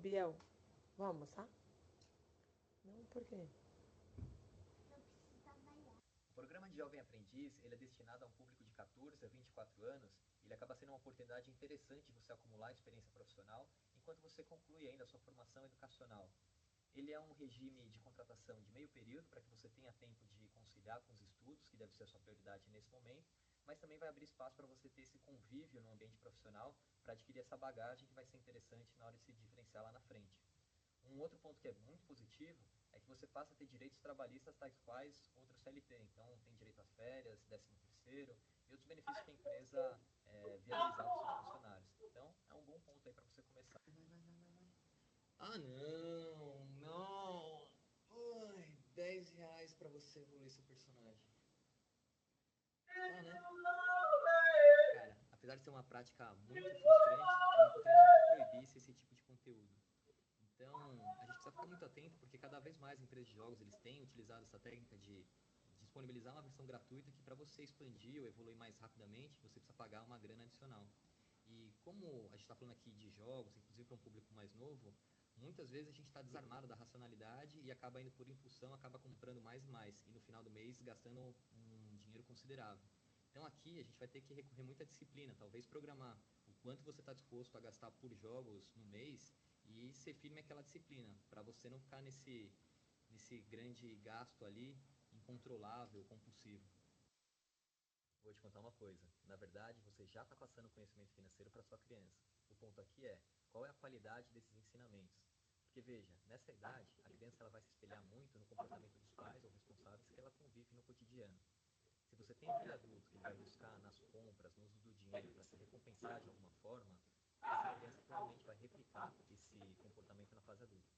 Biel, vamos almoçar? Não, por quê? O programa de Jovem Aprendiz, ele é destinado a um público de 14 a 24 anos. Ele acaba sendo uma oportunidade interessante de você acumular experiência profissional enquanto você conclui ainda a sua formação educacional. Ele é um regime de contratação de meio período para que você tenha tempo de conciliar com os estudos, que deve ser a sua prioridade nesse momento, mas também vai abrir espaço para você ter esse convívio no ambiente profissional para adquirir essa bagagem que vai ser interessante na hora de se diferenciar lá na frente. Um outro ponto que é muito positivo é que você passa a ter direitos trabalhistas tais quais outros CLT. Então, tem direito às férias, 13º e outros benefícios que a empresa viabilizar para os seus funcionários. Então, é um bom ponto aí para você começar. Ah, não. Ai, R$ 10 para você evoluir seu personagem. Ah, né? Cara, apesar de ser uma prática muito frustrante, eu não encontrei nada que proibisse esse tipo de conteúdo. Então, a gente precisa ficar muito atento, porque cada vez mais empresas de jogos eles têm utilizado essa técnica de disponibilizar uma versão gratuita que para você expandir ou evoluir mais rapidamente, você precisa pagar uma grana adicional. E como a gente está falando aqui de jogos, inclusive para um público mais novo, muitas vezes a gente está desarmado da racionalidade e acaba indo por impulsão, acaba comprando mais e mais, e no final do mês gastando um dinheiro considerável. Então aqui a gente vai ter que recorrer muito à disciplina, talvez programar o quanto você está disposto a gastar por jogos no mês e ser firme aquela disciplina, para você não ficar nesse grande gasto ali, incontrolável, compulsivo. Vou te contar uma coisa. Na verdade, você já está passando conhecimento financeiro para sua criança. O ponto aqui é, qual é a qualidade desses ensinamentos? Porque veja, nessa idade, a criança ela vai se espelhar muito no comportamento dos pais ou responsáveis que ela convive no cotidiano. Se você tem um filho adulto que ele vai buscar nas compras, no uso do dinheiro para se recompensar de alguma forma, essa criança provavelmente vai replicar esse comportamento na fase adulta.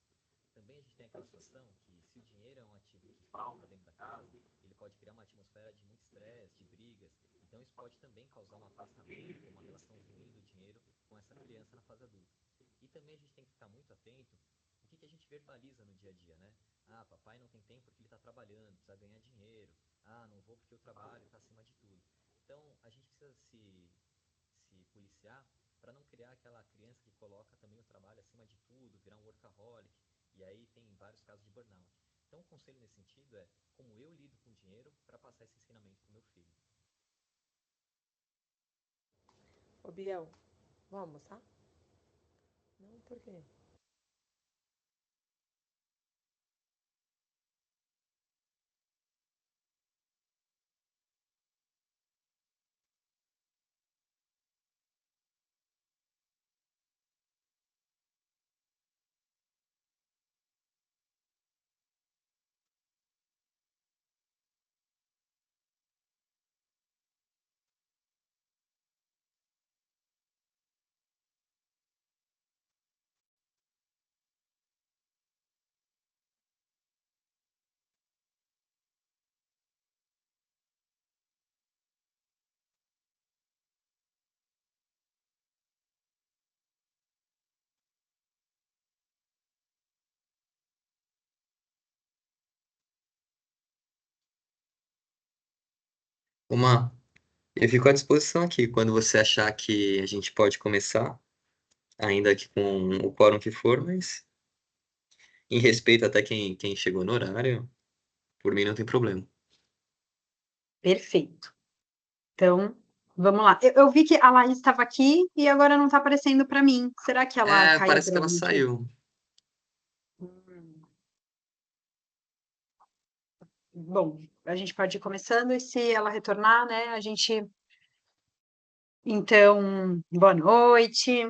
Também a gente tem aquela situação que se o dinheiro é um ativo que falta dentro da casa, ele pode criar uma atmosfera de muito estresse, de brigas. Então isso pode também causar um afastamento, uma relação ruim do dinheiro com essa criança na fase adulta. E também a gente tem que ficar muito atento o que a gente verbaliza no dia a dia, né? Ah, papai não tem tempo porque ele está trabalhando, precisa ganhar dinheiro. Ah, não vou porque o trabalho está acima de tudo. Então a gente precisa se policiar para não criar aquela criança que coloca também o trabalho acima de tudo, virar um workaholic, e aí tem vários casos de burnout. Então, o conselho nesse sentido é como eu lido com o dinheiro para passar esse ensinamento para o meu filho. Ô, Biel, vamos almoçar? Não, por quê? Uma, eu fico à disposição aqui quando você achar que a gente pode começar, ainda que com o quórum que for, mas em respeito até quem chegou no horário, por mim não tem problema. Perfeito. Então, vamos lá. Eu vi que a Laís estava aqui e agora não está aparecendo para mim. Será que ela caiu Parece por que ela algum motivo? saiu. Bom, a gente pode ir começando e se ela retornar, né, a gente... Então, boa noite.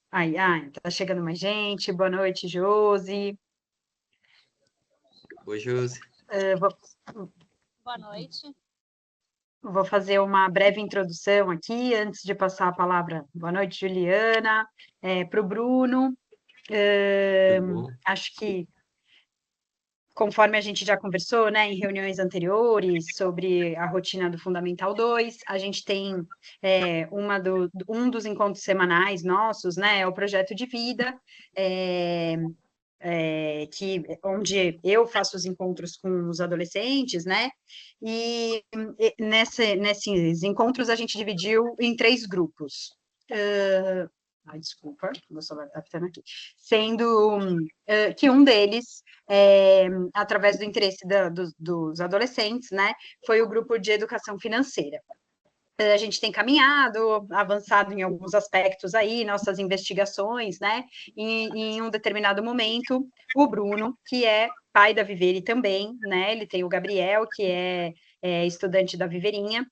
Ai, tá chegando mais gente. Boa noite, Josi. Oi, Josi. Boa noite. Vou fazer uma breve introdução aqui, antes de passar a palavra. Boa noite, Juliana. Para o Bruno. Tudo bom? Acho que, conforme a gente já conversou, né, em reuniões anteriores sobre a rotina do Fundamental 2, a gente tem um dos encontros semanais nossos, né, é o projeto de vida, onde eu faço os encontros com os adolescentes, né, e nesses encontros a gente dividiu em 3 grupos. Ai, desculpa, meu celular está pitando aqui. Sendo que um deles, através do interesse dos adolescentes, né, foi o grupo de educação financeira. A gente tem caminhado, avançado em alguns aspectos aí, nossas investigações, né? Em um determinado momento, o Bruno, que é pai da Vivere também, né? Ele tem o Gabriel, que é estudante da Viverinha,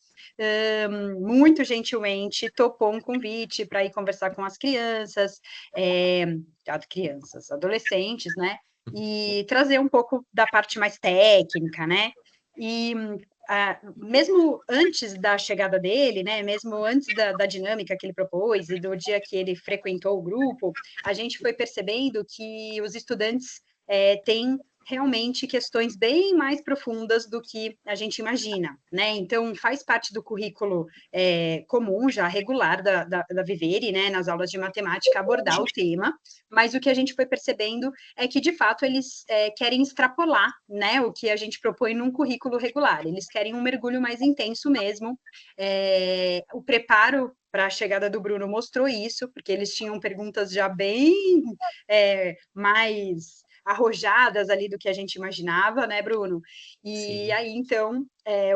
muito gentilmente topou um convite para ir conversar com as crianças, adolescentes, né? E trazer um pouco da parte mais técnica, né? E mesmo antes da chegada dele, né, mesmo antes da dinâmica que ele propôs e do dia que ele frequentou o grupo, a gente foi percebendo que os estudantes têm realmente questões bem mais profundas do que a gente imagina, né? Então, faz parte do currículo comum, já regular da Vivere, né, nas aulas de matemática, abordar o tema, mas o que a gente foi percebendo é que, de fato, eles querem extrapolar, né, o que a gente propõe num currículo regular. Eles querem um mergulho mais intenso mesmo. O preparo para a chegada do Bruno mostrou isso, porque eles tinham perguntas já bem mais arrojadas ali do que a gente imaginava, né, Bruno? E Sim. aí, então,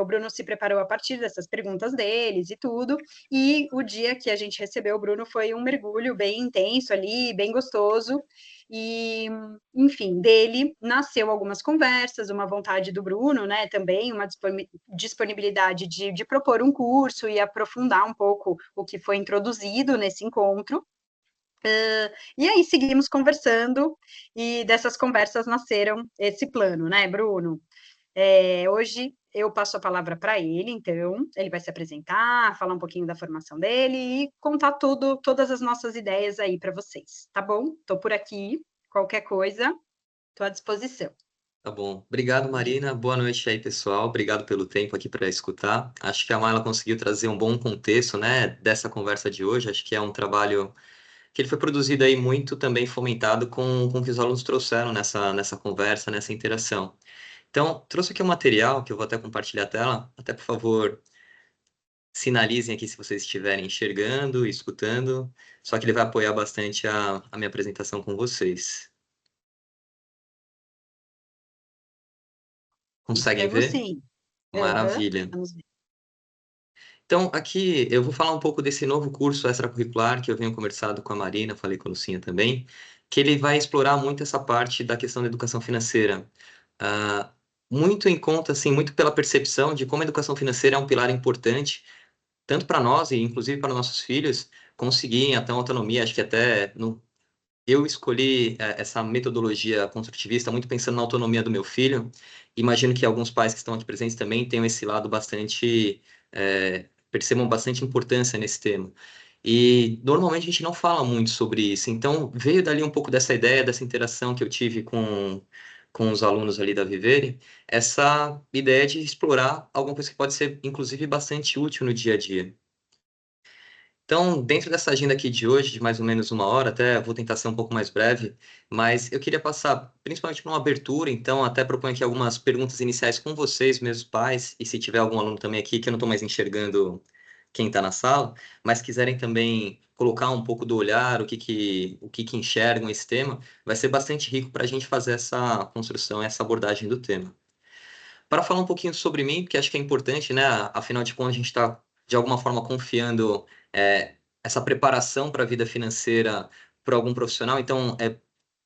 o Bruno se preparou a partir dessas perguntas deles e tudo, e o dia que a gente recebeu o Bruno foi um mergulho bem intenso ali, bem gostoso, e, enfim, dele nasceu algumas conversas, uma vontade do Bruno, né, também, uma disponibilidade de propor um curso e aprofundar um pouco o que foi introduzido nesse encontro. E aí seguimos conversando, e dessas conversas nasceram esse plano, né, Bruno? Hoje eu passo a palavra para ele, então, ele vai se apresentar, falar um pouquinho da formação dele e contar tudo, todas as nossas ideias aí para vocês, tá bom? Estou por aqui, qualquer coisa, estou à disposição. Tá bom. Obrigado, Marina. Boa noite aí, pessoal. Obrigado pelo tempo aqui para escutar. Acho que a Maila conseguiu trazer um bom contexto, né, dessa conversa de hoje. Acho que é um trabalho que ele foi produzido aí muito também fomentado com o que os alunos trouxeram nessa conversa, nessa interação. Então, trouxe aqui um material que eu vou até compartilhar a tela. Até, por favor, sinalizem aqui se vocês estiverem enxergando e escutando. Só que ele vai apoiar bastante a minha apresentação com vocês. Conseguem Estamos ver? sim. Maravilha. Vamos ver. Então, aqui eu vou falar um pouco desse novo curso extracurricular que eu venho conversado com a Marina, falei com a Lucinha também, que ele vai explorar muito essa parte da questão da educação financeira. Ah, muito em conta, assim, muito pela percepção de como a educação financeira é um pilar importante, tanto para nós e inclusive para nossos filhos, conseguirem até uma autonomia, acho que até eu escolhi essa metodologia construtivista muito pensando na autonomia do meu filho. Imagino que alguns pais que estão aqui presentes também tenham esse lado bastante, percebam bastante importância nesse tema. E normalmente a gente não fala muito sobre isso. Então veio dali um pouco dessa ideia, dessa interação que eu tive com os alunos ali da Vivere, essa ideia de explorar alguma coisa que pode ser, inclusive, bastante útil no dia a dia. Então, dentro dessa agenda aqui de hoje, de mais ou menos uma hora, até vou tentar ser um pouco mais breve, mas eu queria passar principalmente por uma abertura, então até proponho aqui algumas perguntas iniciais com vocês, meus pais, e se tiver algum aluno também aqui, que eu não estou mais enxergando quem está na sala, mas quiserem também colocar um pouco do olhar, o que enxergam esse tema, vai ser bastante rico para a gente fazer essa construção, essa abordagem do tema. Para falar um pouquinho sobre mim, porque acho que é importante, né? Afinal de contas, a gente está, de alguma forma, confiando essa preparação para a vida financeira por algum profissional. Então, é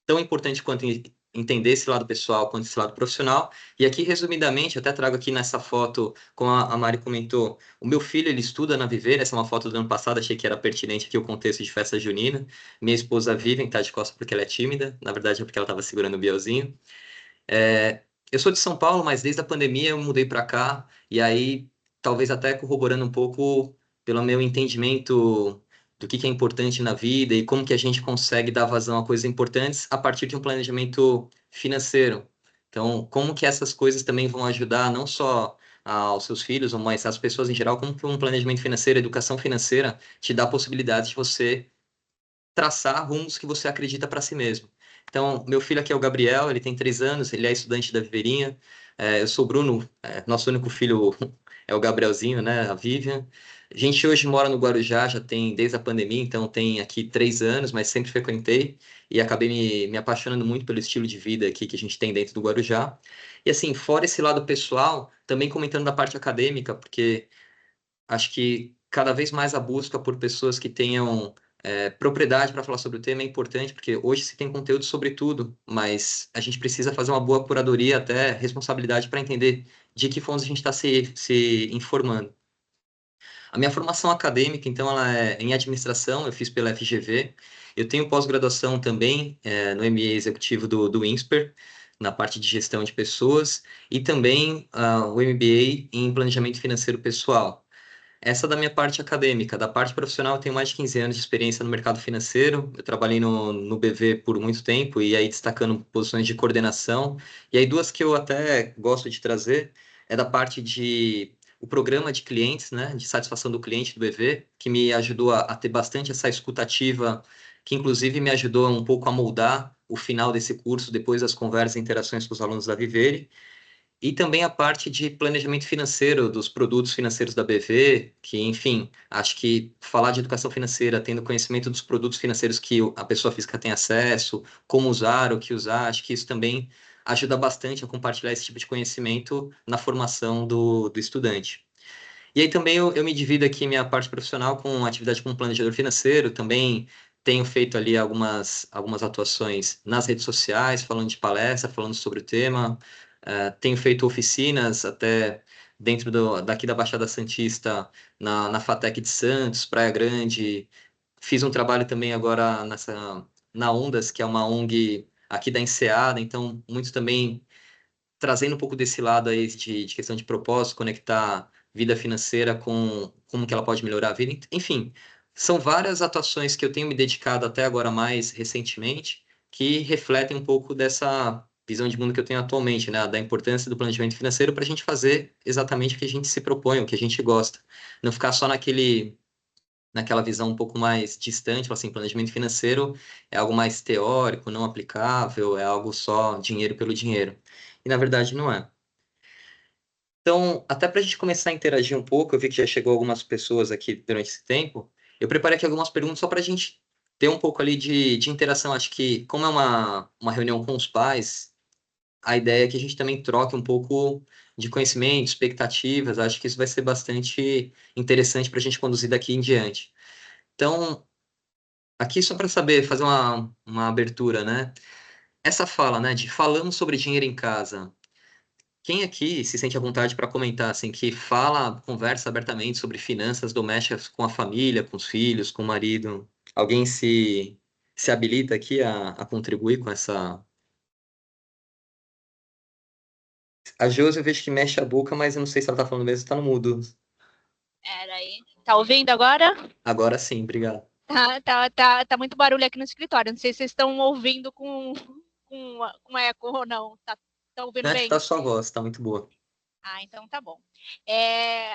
tão importante quanto entender esse lado pessoal quanto esse lado profissional. E aqui, resumidamente, até trago aqui nessa foto, como a Mari comentou, o meu filho, ele estuda na Viver, essa é uma foto do ano passado, achei que era pertinente aqui o contexto de festa junina. Minha esposa Vivian está de costas porque ela é tímida, na verdade é porque ela estava segurando o Bielzinho. Eu sou de São Paulo, mas desde a pandemia eu mudei para cá, e aí talvez até corroborando um pouco pelo meu entendimento do que é importante na vida e como que a gente consegue dar vazão a coisas importantes a partir de um planejamento financeiro. Então, como que essas coisas também vão ajudar não só aos seus filhos, mas às pessoas em geral, como que um planejamento financeiro, educação financeira te dá a possibilidade de você traçar rumos que você acredita para si mesmo. Então, meu filho aqui é o Gabriel, ele tem 3 anos, ele é estudante da Viverinha. Eu sou o Bruno, nosso único filho é o Gabrielzinho, né, a Vivian. A gente hoje mora no Guarujá, já tem desde a pandemia, então tem aqui 3 anos, mas sempre frequentei e acabei me apaixonando muito pelo estilo de vida aqui que a gente tem dentro do Guarujá. E assim, fora esse lado pessoal, também comentando da parte acadêmica, porque acho que cada vez mais a busca por pessoas que tenham propriedade para falar sobre o tema é importante, porque hoje se tem conteúdo sobre tudo, mas a gente precisa fazer uma boa curadoria, até responsabilidade para entender de que fontes a gente está se informando. A minha formação acadêmica, então, ela é em administração, eu fiz pela FGV. Eu tenho pós-graduação também no MBA executivo do INSPER, na parte de gestão de pessoas, e também o MBA em planejamento financeiro pessoal. Essa da minha parte acadêmica. Da parte profissional, eu tenho mais de 15 anos de experiência no mercado financeiro. Eu trabalhei no BV por muito tempo, e aí destacando posições de coordenação. E aí duas que eu até gosto de trazer é da parte de o programa de clientes, né, de satisfação do cliente do BV, que me ajudou a ter bastante essa escutativa, que inclusive me ajudou um pouco a moldar o final desse curso, depois das conversas e interações com os alunos da Vivere. E também a parte de planejamento financeiro dos produtos financeiros da BV, que, enfim, acho que falar de educação financeira, tendo conhecimento dos produtos financeiros que a pessoa física tem acesso, como usar, o que usar, acho que isso também ajuda bastante a compartilhar esse tipo de conhecimento na formação do estudante. E aí também eu me divido aqui minha parte profissional com atividade como planejador financeiro, também tenho feito ali algumas atuações nas redes sociais, falando de palestra, falando sobre o tema, tenho feito oficinas até dentro daqui da Baixada Santista, na FATEC de Santos, Praia Grande, fiz um trabalho também agora na Ondas, que é uma ONG aqui da Enseada, então muito também trazendo um pouco desse lado aí de questão de propósito, conectar vida financeira com como que ela pode melhorar a vida. Enfim, são várias atuações que eu tenho me dedicado até agora mais recentemente, que refletem um pouco dessa visão de mundo que eu tenho atualmente, né? Da importância do planejamento financeiro para a gente fazer exatamente o que a gente se propõe, o que a gente gosta. Não ficar só naquela visão um pouco mais distante, falar assim, planejamento financeiro é algo mais teórico, não aplicável, é algo só dinheiro pelo dinheiro. E na verdade não é. Então, até para a gente começar a interagir um pouco, eu vi que já chegou algumas pessoas aqui durante esse tempo, eu preparei aqui algumas perguntas só para a gente ter um pouco ali de interação. Acho que, como é uma reunião com os pais, a ideia é que a gente também troque um pouco de conhecimento, expectativas. Acho que isso vai ser bastante interessante para a gente conduzir daqui em diante. Então, aqui só para saber, fazer uma abertura, né? Essa fala, né, de falamos sobre dinheiro em casa. Quem aqui se sente à vontade para comentar, assim, que fala, conversa abertamente sobre finanças domésticas com a família, com os filhos, com o marido? Alguém se habilita aqui a contribuir com essa... A Josi eu vejo que mexe a boca, mas eu não sei se ela tá falando mesmo, tá no mudo. Era aí. Tá ouvindo agora? Agora sim, obrigado. Tá muito barulho aqui no escritório. Não sei se vocês estão ouvindo com eco ou não. Tá ouvindo Não, acho que tá bem? a sua voz, tá muito boa. Ah, então tá bom.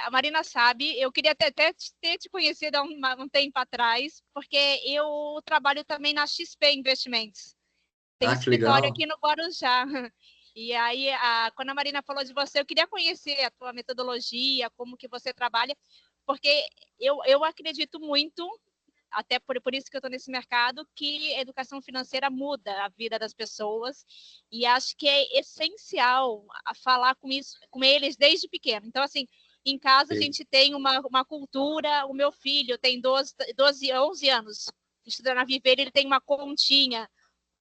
A Marina sabe, eu queria até ter te conhecido há um tempo atrás, porque eu trabalho também na XP Investimentos. Tem Ah, que escritório legal. aqui no Guarujá. E aí, quando a Marina falou de você, eu queria conhecer a tua metodologia, como que você trabalha, porque eu acredito muito, até por isso que eu estou nesse mercado, que a educação financeira muda a vida das pessoas e acho que é essencial a falar com eles desde pequeno. Então, assim, em casa a Sim. gente tem uma cultura, o meu filho tem 11 anos, estudando a Viver, ele tem uma continha,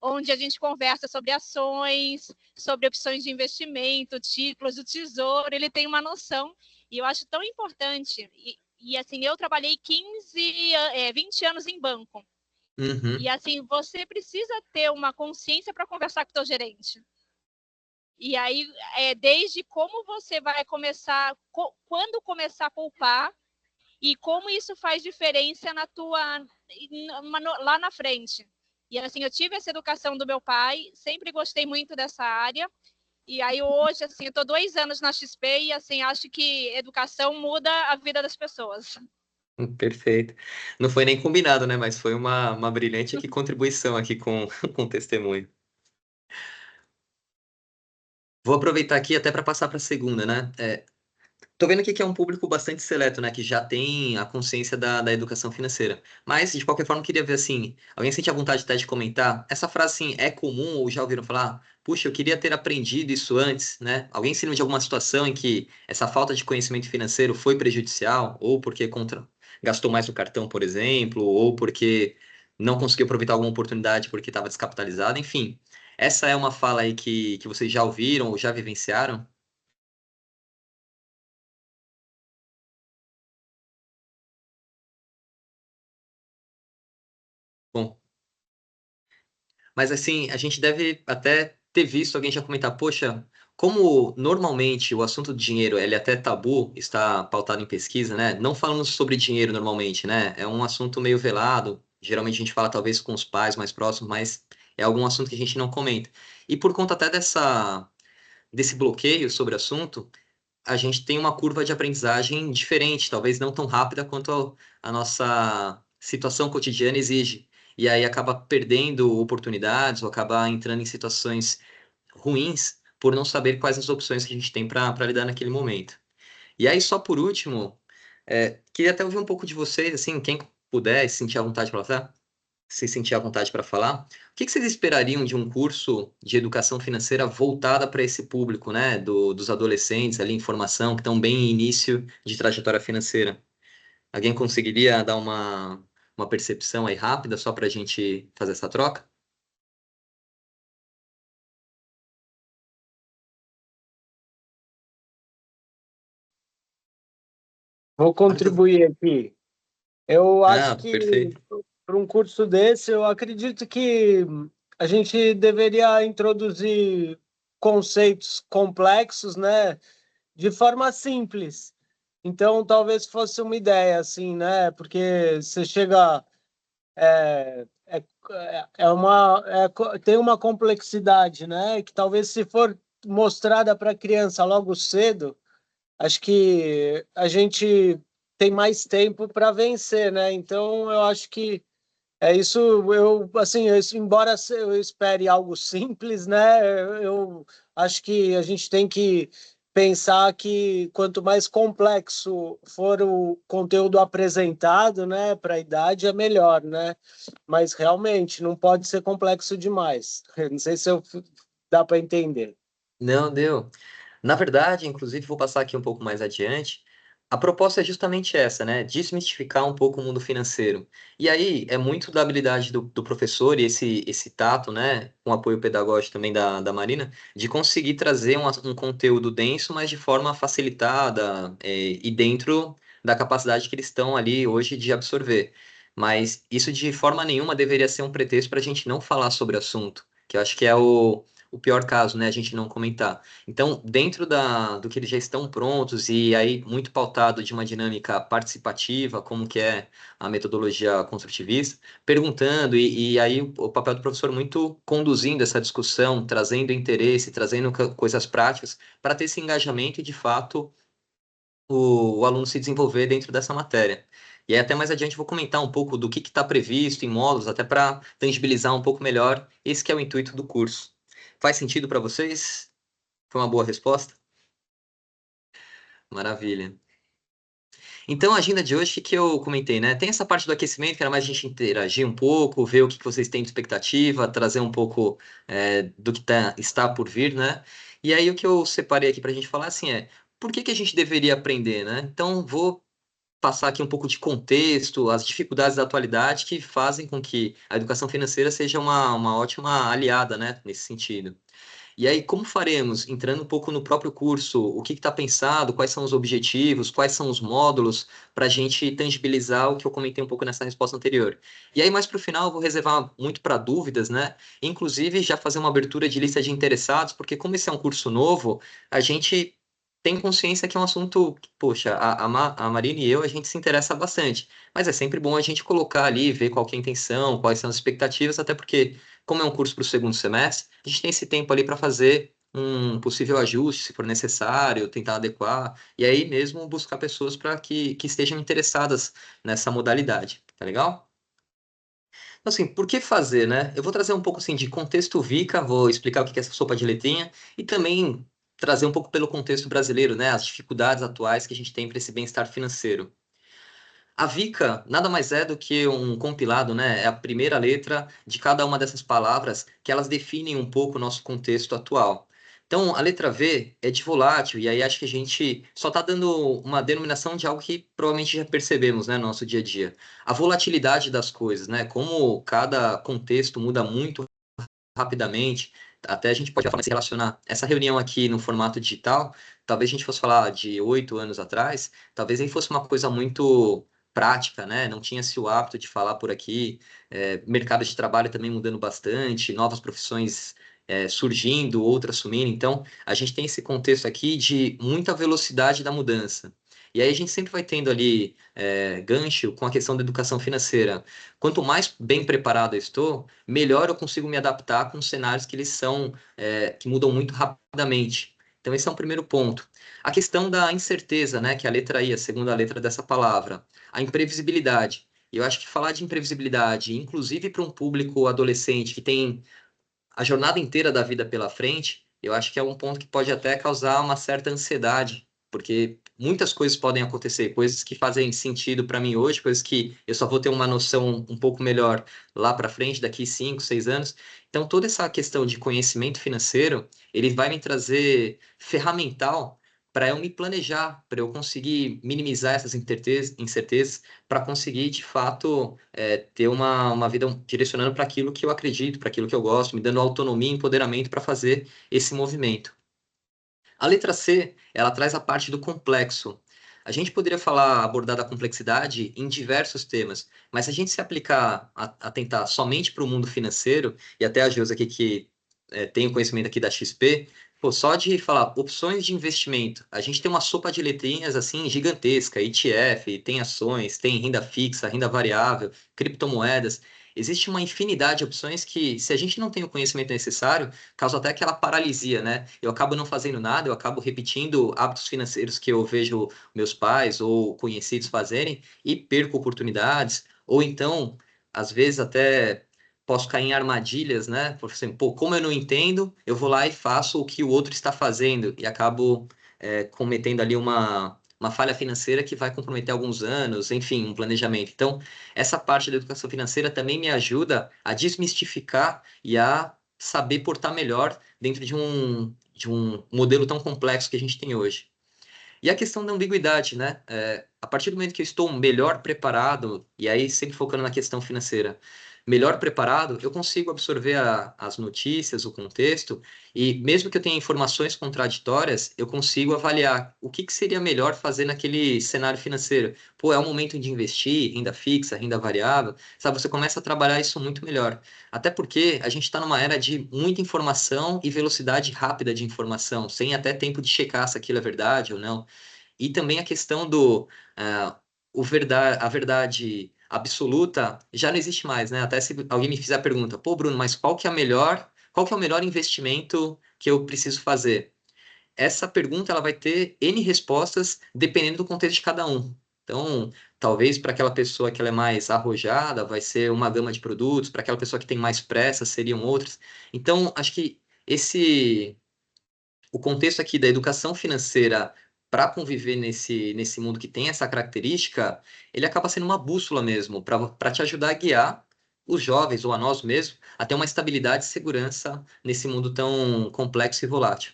onde a gente conversa sobre ações, sobre opções de investimento, títulos do tesouro, ele tem uma noção, e eu acho tão importante. E assim, eu trabalhei 20 anos em banco. Uhum. E assim, você precisa ter uma consciência para conversar com o teu gerente. E aí, desde como você vai começar, quando começar a poupar, e como isso faz diferença lá na frente. E assim, eu tive essa educação do meu pai, sempre gostei muito dessa área. E aí hoje, assim, eu estou 2 anos na XP e assim, acho que educação muda a vida das pessoas. Perfeito. Não foi nem combinado, né? Mas foi uma brilhante aqui contribuição aqui com o testemunho. Vou aproveitar aqui até para passar para a segunda, né? tô vendo aqui que é um público bastante seleto, né? Que já tem a consciência da educação financeira. Mas, de qualquer forma, eu queria ver assim, alguém sente a vontade até de comentar? Essa frase, assim, é comum ou já ouviram falar? Puxa, eu queria ter aprendido isso antes, né? Alguém se lembra de alguma situação em que essa falta de conhecimento financeiro foi prejudicial? Ou porque gastou mais no cartão, por exemplo? Ou porque não conseguiu aproveitar alguma oportunidade porque estava descapitalizado? Enfim, essa é uma fala aí que vocês já ouviram ou já vivenciaram? Bom, mas assim, a gente deve até ter visto alguém já comentar, poxa, como normalmente o assunto de dinheiro ele é até tabu, está pautado em pesquisa, né? Não falamos sobre dinheiro normalmente, né? É um assunto meio velado. Geralmente a gente fala talvez com os pais mais próximos, mas é algum assunto que a gente não comenta. E por conta até desse bloqueio sobre o assunto, a gente tem uma curva de aprendizagem diferente, talvez não tão rápida quanto a nossa situação cotidiana exige. E aí acaba perdendo oportunidades ou acaba entrando em situações ruins por não saber quais as opções que a gente tem para lidar naquele momento. E aí, só por último, queria até ouvir um pouco de vocês, assim, quem puder, se sentir à vontade para falar, se sentir à vontade para falar. O que que vocês esperariam de um curso de educação financeira voltada para esse público, né, dos adolescentes ali em formação, que estão bem em início de trajetória financeira? Alguém conseguiria dar uma percepção aí rápida só para a gente fazer essa troca? Vou contribuir aqui. Eu acho Ah, que perfeito. para um curso desse, eu acredito que a gente deveria introduzir conceitos complexos, né, de forma simples. Então, talvez fosse uma ideia, assim, né? Porque você chega, tem uma complexidade, né? Que talvez se for mostrada para a criança logo cedo, acho que a gente tem mais tempo para vencer, né? Então, eu acho que é isso. Embora eu espere algo simples, né? Eu acho que a gente tem que pensar que quanto mais complexo for o conteúdo apresentado, né, para a idade, é melhor, né? Mas realmente não pode ser complexo demais. Não sei se dá para entender. Não, deu. Na verdade, inclusive, vou passar aqui um pouco mais adiante. A proposta é justamente essa, né? Desmistificar um pouco o mundo financeiro. E aí é muito da habilidade do professor e esse tato, né? Com apoio pedagógico também da Marina, de conseguir trazer um conteúdo denso, mas de forma facilitada, e dentro da capacidade que eles estão ali hoje de absorver. Mas isso de forma nenhuma deveria ser um pretexto para a gente não falar sobre o assunto, que eu acho que é o pior caso, né? A gente não comentar. Então, dentro do que eles já estão prontos e aí muito pautado de uma dinâmica participativa, como que é a metodologia construtivista, perguntando e aí o papel do professor muito conduzindo essa discussão, trazendo interesse, trazendo coisas práticas para ter esse engajamento e, de fato, o aluno se desenvolver dentro dessa matéria. E aí, até mais adiante, eu vou comentar um pouco do que está previsto em módulos, até para tangibilizar um pouco melhor esse que é o intuito do curso. Faz sentido para vocês? Foi uma boa resposta? Maravilha. Então, a agenda de hoje, o que que eu comentei, né? Tem essa parte do aquecimento, que era mais a gente interagir um pouco, ver o que que vocês têm de expectativa, trazer um pouco do que está por vir, né? E aí, o que eu separei aqui para a gente falar, assim, por que que a gente deveria aprender, né? Então, vou passar aqui um pouco de contexto, as dificuldades da atualidade que fazem com que a educação financeira seja uma ótima aliada, né? Nesse sentido. E aí, como faremos? Entrando um pouco no próprio curso, o que está pensado, quais são os objetivos, quais são os módulos, para a gente tangibilizar o que eu comentei um pouco nessa resposta anterior. E aí, mais para o final, eu vou reservar muito para dúvidas, né? Inclusive, já fazer uma abertura de lista de interessados, porque como esse é um curso novo, a gente tem consciência que é um assunto, poxa, a Marina e eu, a gente se interessa bastante. Mas é sempre bom a gente colocar ali, ver qual que é a intenção, quais são as expectativas, até porque como é um curso para o segundo semestre, a gente tem esse tempo ali para fazer um possível ajuste, se for necessário, tentar adequar, e aí mesmo buscar pessoas para que estejam interessadas nessa modalidade, tá legal? Então, assim, por que fazer, né? Eu vou trazer um pouco assim de contexto VICA, vou explicar o que é essa sopa de letrinha, e também trazer um pouco pelo contexto brasileiro, né? As dificuldades atuais que a gente tem para esse bem-estar financeiro. A VICA nada mais é do que um compilado, né? É a primeira letra de cada uma dessas palavras que elas definem um pouco o nosso contexto atual. Então, a letra V é de volátil, e aí acho que a gente só está dando uma denominação de algo que provavelmente já percebemos, né, no nosso dia a dia. A volatilidade das coisas, né? Como cada contexto muda muito rapidamente, até a gente pode se relacionar. Essa reunião aqui no formato digital, talvez a gente fosse falar de 8 anos atrás, talvez aí fosse uma coisa muito prática, né? Não tinha-se o hábito de falar por aqui, mercado de trabalho também mudando bastante, novas profissões surgindo, outras sumindo. Então, a gente tem esse contexto aqui de muita velocidade da mudança. E aí a gente sempre vai tendo ali gancho com a questão da educação financeira. Quanto mais bem preparado eu estou, melhor eu consigo me adaptar com cenários que eles são, que mudam muito rapidamente. Então, esse é um primeiro ponto. A questão da incerteza, né, que é a letra I, a segunda letra dessa palavra. A imprevisibilidade. E eu acho que falar de imprevisibilidade, inclusive para um público adolescente que tem a jornada inteira da vida pela frente, eu acho que é um ponto que pode até causar uma certa ansiedade, porque muitas coisas podem acontecer, coisas que fazem sentido para mim hoje, coisas que eu só vou ter uma noção um pouco melhor lá para frente, daqui 5, 6 anos. Então, toda essa questão de conhecimento financeiro, ele vai me trazer ferramental para eu me planejar, para eu conseguir minimizar essas incertezas, para conseguir, de fato, ter uma vida direcionando para aquilo que eu acredito, para aquilo que eu gosto, me dando autonomia e empoderamento para fazer esse movimento. A letra C, ela traz a parte do complexo. A gente poderia abordar da complexidade em diversos temas, mas se a gente se aplicar, atentar somente para o mundo financeiro, e até a Geusa aqui que tem o conhecimento aqui da XP, pô, só de falar opções de investimento, a gente tem uma sopa de letrinhas assim gigantesca, ETF, tem ações, tem renda fixa, renda variável, criptomoedas. Existe uma infinidade de opções que, se a gente não tem o conhecimento necessário, causa até aquela paralisia, né? Eu acabo não fazendo nada, eu acabo repetindo hábitos financeiros que eu vejo meus pais ou conhecidos fazerem e perco oportunidades, ou então, às vezes até posso cair em armadilhas, né? Por exemplo, pô, como eu não entendo, eu vou lá e faço o que o outro está fazendo e acabo cometendo ali uma falha financeira que vai comprometer alguns anos, enfim, um planejamento. Então, essa parte da educação financeira também me ajuda a desmistificar e a saber portar melhor dentro de um modelo tão complexo que a gente tem hoje. E a questão da ambiguidade, né? A partir do momento que eu estou melhor preparado, e aí sempre focando na questão financeira, melhor preparado, eu consigo absorver as notícias, o contexto, e mesmo que eu tenha informações contraditórias, eu consigo avaliar o que seria melhor fazer naquele cenário financeiro. Pô, é o momento de investir, renda fixa, renda variável, sabe? Você começa a trabalhar isso muito melhor. Até porque a gente está numa era de muita informação e velocidade rápida de informação, sem até tempo de checar se aquilo é verdade ou não. E também a questão a verdade absoluta já não existe mais, né? Até se alguém me fizer a pergunta, pô, Bruno, mas qual que é o melhor investimento que eu preciso fazer? Essa pergunta ela vai ter N respostas dependendo do contexto de cada um. Então, talvez para aquela pessoa que ela é mais arrojada, vai ser uma gama de produtos, para aquela pessoa que tem mais pressa, seriam outros. Então, acho que o contexto aqui da educação financeira para conviver nesse mundo que tem essa característica, ele acaba sendo uma bússola mesmo, para te ajudar a guiar os jovens, ou a nós mesmos, a ter uma estabilidade e segurança nesse mundo tão complexo e volátil.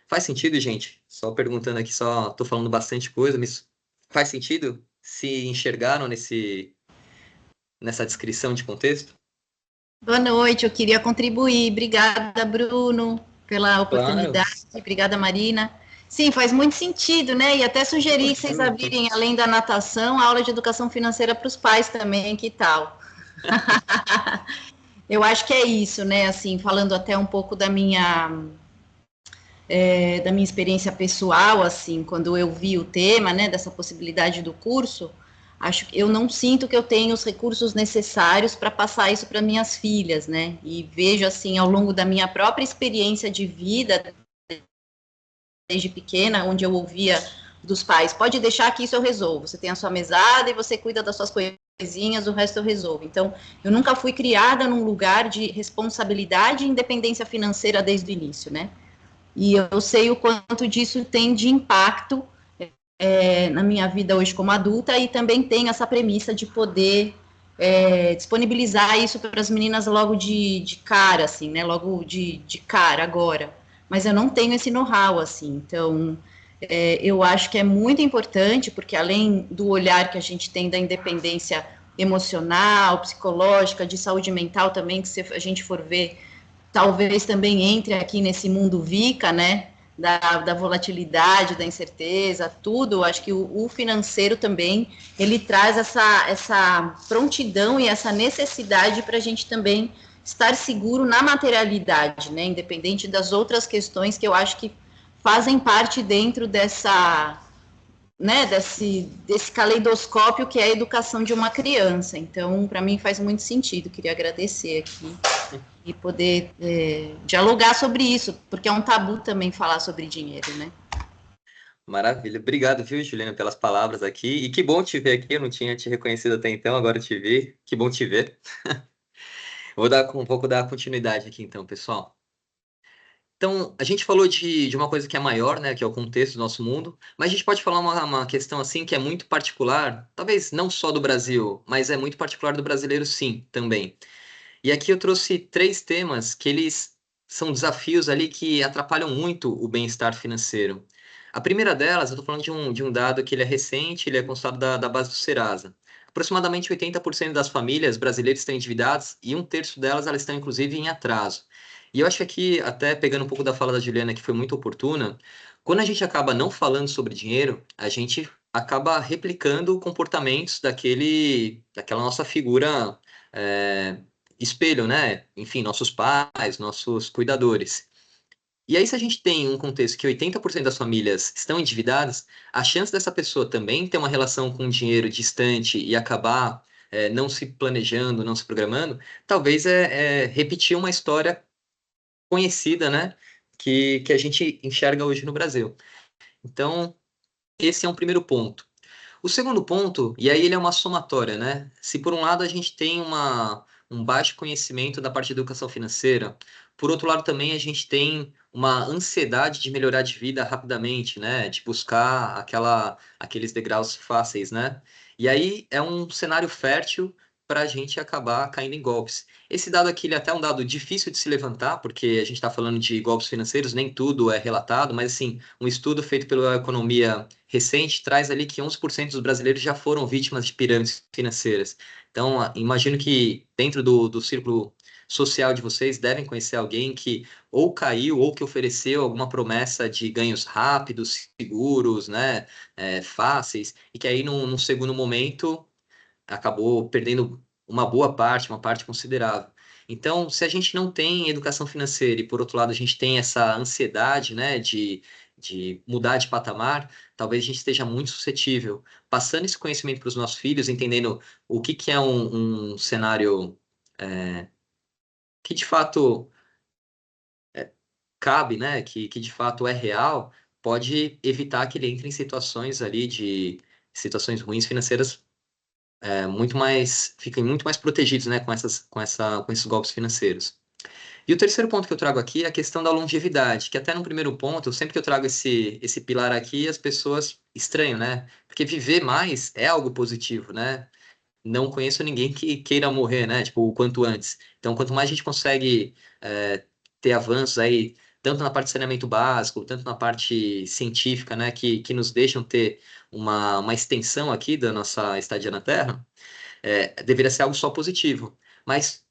Faz sentido, gente? Só perguntando aqui, só estou falando bastante coisa, mas faz sentido? Se enxergaram nessa descrição de contexto? Boa noite, eu queria contribuir. Obrigada, Bruno, pela Claro. oportunidade. Obrigada, Marina. Sim, faz muito sentido, né? E até sugeri que vocês abrirem, além da natação, a aula de educação financeira para os pais também, que tal? Eu acho que é isso, né? Assim, falando até um pouco da minha experiência pessoal, assim, quando eu vi o tema, né, dessa possibilidade do curso, eu não sinto que eu tenho os recursos necessários para passar isso para minhas filhas, né? E vejo, assim, ao longo da minha própria experiência de vida, desde pequena, onde eu ouvia dos pais, pode deixar que isso eu resolvo, você tem a sua mesada e você cuida das suas coisinhas, o resto eu resolvo. Então, eu nunca fui criada num lugar de responsabilidade e independência financeira desde o início, né? E eu sei o quanto disso tem de impacto na minha vida hoje como adulta, e também tem essa premissa de poder disponibilizar isso para as meninas logo de cara, assim, né? Logo de cara agora. Mas eu não tenho esse know-how, assim. Então, eu acho que é muito importante, porque além do olhar que a gente tem da independência emocional, psicológica, de saúde mental também, que se a gente for ver, talvez também entre aqui nesse mundo VICA, né? Da volatilidade, da incerteza, tudo. Acho que o financeiro também, ele traz essa prontidão e essa necessidade para a gente também estar seguro na materialidade, né? Independente das outras questões que eu acho que fazem parte dentro dessa, né, desse caleidoscópio que é a educação de uma criança. Então, para mim faz muito sentido. Queria agradecer aqui e poder dialogar sobre isso, porque é um tabu também falar sobre dinheiro, né? Maravilha. Obrigado, viu, Juliana, pelas palavras aqui. E que bom te ver aqui. Eu não tinha te reconhecido até então, agora te vi. Que bom te ver. Vou dar continuidade aqui então, pessoal. Então, a gente falou de uma coisa que é maior, né, que é o contexto do nosso mundo, mas a gente pode falar uma questão assim que é muito particular, talvez não só do Brasil, mas é muito particular do brasileiro sim, também. E aqui eu trouxe 3 temas que eles são desafios ali que atrapalham muito o bem-estar financeiro. A primeira delas, eu estou falando de um dado que ele é recente, ele é consultado da base do Serasa. Aproximadamente 80% das famílias brasileiras estão endividadas e 1/3 delas elas estão inclusive em atraso. E eu acho que aqui, até pegando um pouco da fala da Juliana, que foi muito oportuna, quando a gente acaba não falando sobre dinheiro, a gente acaba replicando comportamentos daquela nossa figura é, espelho, né? Enfim, nossos pais, nossos cuidadores. E aí, se a gente tem um contexto que 80% das famílias estão endividadas, a chance dessa pessoa também ter uma relação com o dinheiro distante e acabar não se planejando, não se programando, talvez repetir uma história conhecida, né? Que a gente enxerga hoje no Brasil. Então, esse é um primeiro ponto. O segundo ponto, e aí ele é uma somatória, né? Se por um lado a gente tem um baixo conhecimento da parte de educação financeira, por outro lado também a gente tem uma ansiedade de melhorar de vida rapidamente, né? De buscar aqueles degraus fáceis, né? E aí é um cenário fértil para a gente acabar caindo em golpes. Esse dado aqui ele é até um dado difícil de se levantar, porque a gente está falando de golpes financeiros, nem tudo é relatado, mas assim, um estudo feito pela Economia recente traz ali que 11% dos brasileiros já foram vítimas de pirâmides financeiras. Então, imagino que dentro do círculo social de vocês devem conhecer alguém que ou caiu ou que ofereceu alguma promessa de ganhos rápidos, seguros, né, fáceis, e que aí num segundo momento acabou perdendo uma parte considerável. Então, se a gente não tem educação financeira e, por outro lado, a gente tem essa ansiedade, né, de mudar de patamar, talvez a gente esteja muito suscetível. Passando esse conhecimento para os nossos filhos, entendendo o que é um cenário que de fato cabe, né, que de fato é real, pode evitar que ele entre em situações ali de situações ruins financeiras fiquem muito mais protegidos, né, com esses golpes financeiros. E o terceiro ponto que eu trago aqui é a questão da longevidade, que até no primeiro ponto, sempre que eu trago esse pilar aqui, as pessoas estranham, né? Porque viver mais é algo positivo, né? Não conheço ninguém que queira morrer, né? Tipo, o quanto antes. Então, quanto mais a gente consegue ter avanços aí, tanto na parte de saneamento básico, tanto na parte científica, né? Que nos deixam ter uma extensão aqui da nossa estadia na Terra, deveria ser algo só positivo. Mas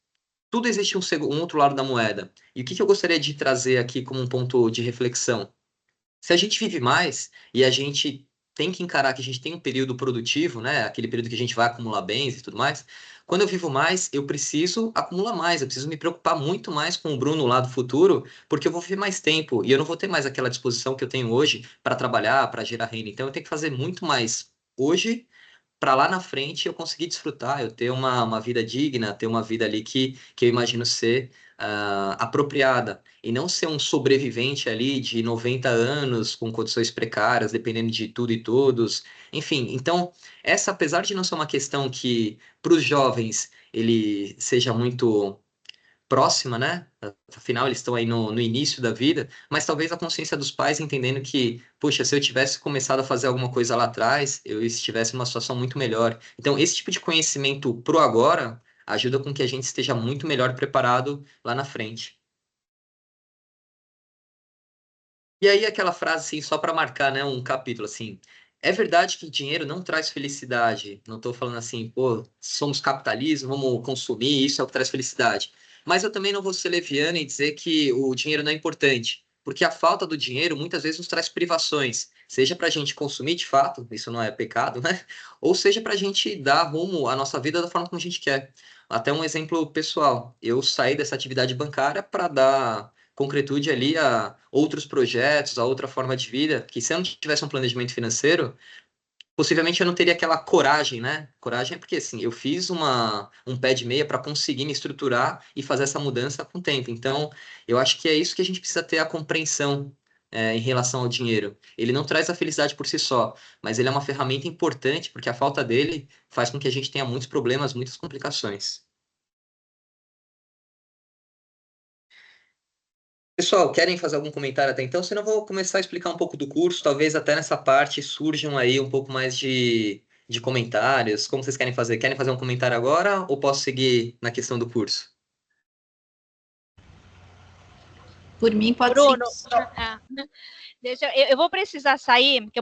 tudo existe um outro lado da moeda. E o que eu gostaria de trazer aqui como um ponto de reflexão? Se a gente vive mais e a gente tem que encarar que a gente tem um período produtivo, né? Aquele período que a gente vai acumular bens e tudo mais. Quando eu vivo mais, eu preciso acumular mais, eu preciso me preocupar muito mais com o Bruno lá do futuro, porque eu vou viver mais tempo e eu não vou ter mais aquela disposição que eu tenho hoje para trabalhar, para gerar renda. Então eu tenho que fazer muito mais hoje para lá na frente eu conseguir desfrutar, eu ter uma vida digna, ter uma vida ali que eu imagino ser apropriada, e não ser um sobrevivente ali de 90 anos com condições precárias, dependendo de tudo e todos. Enfim, então, essa, apesar de não ser uma questão que para os jovens ele seja muito próxima, né? Afinal, eles estão aí no início da vida, mas talvez a consciência dos pais entendendo que, puxa, se eu tivesse começado a fazer alguma coisa lá atrás, eu estivesse numa situação muito melhor. Então, esse tipo de conhecimento pro agora ajuda com que a gente esteja muito melhor preparado lá na frente. E aí aquela frase assim, só para marcar, né, um capítulo assim. É verdade que dinheiro não traz felicidade. Não estou falando assim, pô, somos capitalismo, vamos consumir, isso é o que traz felicidade. Mas eu também não vou ser leviano e dizer que o dinheiro não é importante, porque a falta do dinheiro muitas vezes nos traz privações, seja para a gente consumir de fato, isso não é pecado, né? Ou seja para a gente dar rumo à nossa vida da forma como a gente quer. Até um exemplo pessoal, eu saí dessa atividade bancária para dar concretude ali a outros projetos, a outra forma de vida, que se eu não tivesse um planejamento financeiro, possivelmente eu não teria aquela coragem, né? Coragem é porque, assim, eu fiz um pé de meia para conseguir me estruturar e fazer essa mudança com o tempo. Então, eu acho que é isso que a gente precisa ter a compreensão, em relação ao dinheiro. Ele não traz a felicidade por si só, mas ele é uma ferramenta importante, porque a falta dele faz com que a gente tenha muitos problemas, muitas complicações. Pessoal, querem fazer algum comentário até então? Senão eu vou começar a explicar um pouco do curso. Talvez até nessa parte surjam aí um pouco mais de comentários. Como vocês querem fazer? Querem fazer um comentário agora ou posso seguir na questão do curso? Por mim, pode Bruno, ser. eu vou precisar sair, porque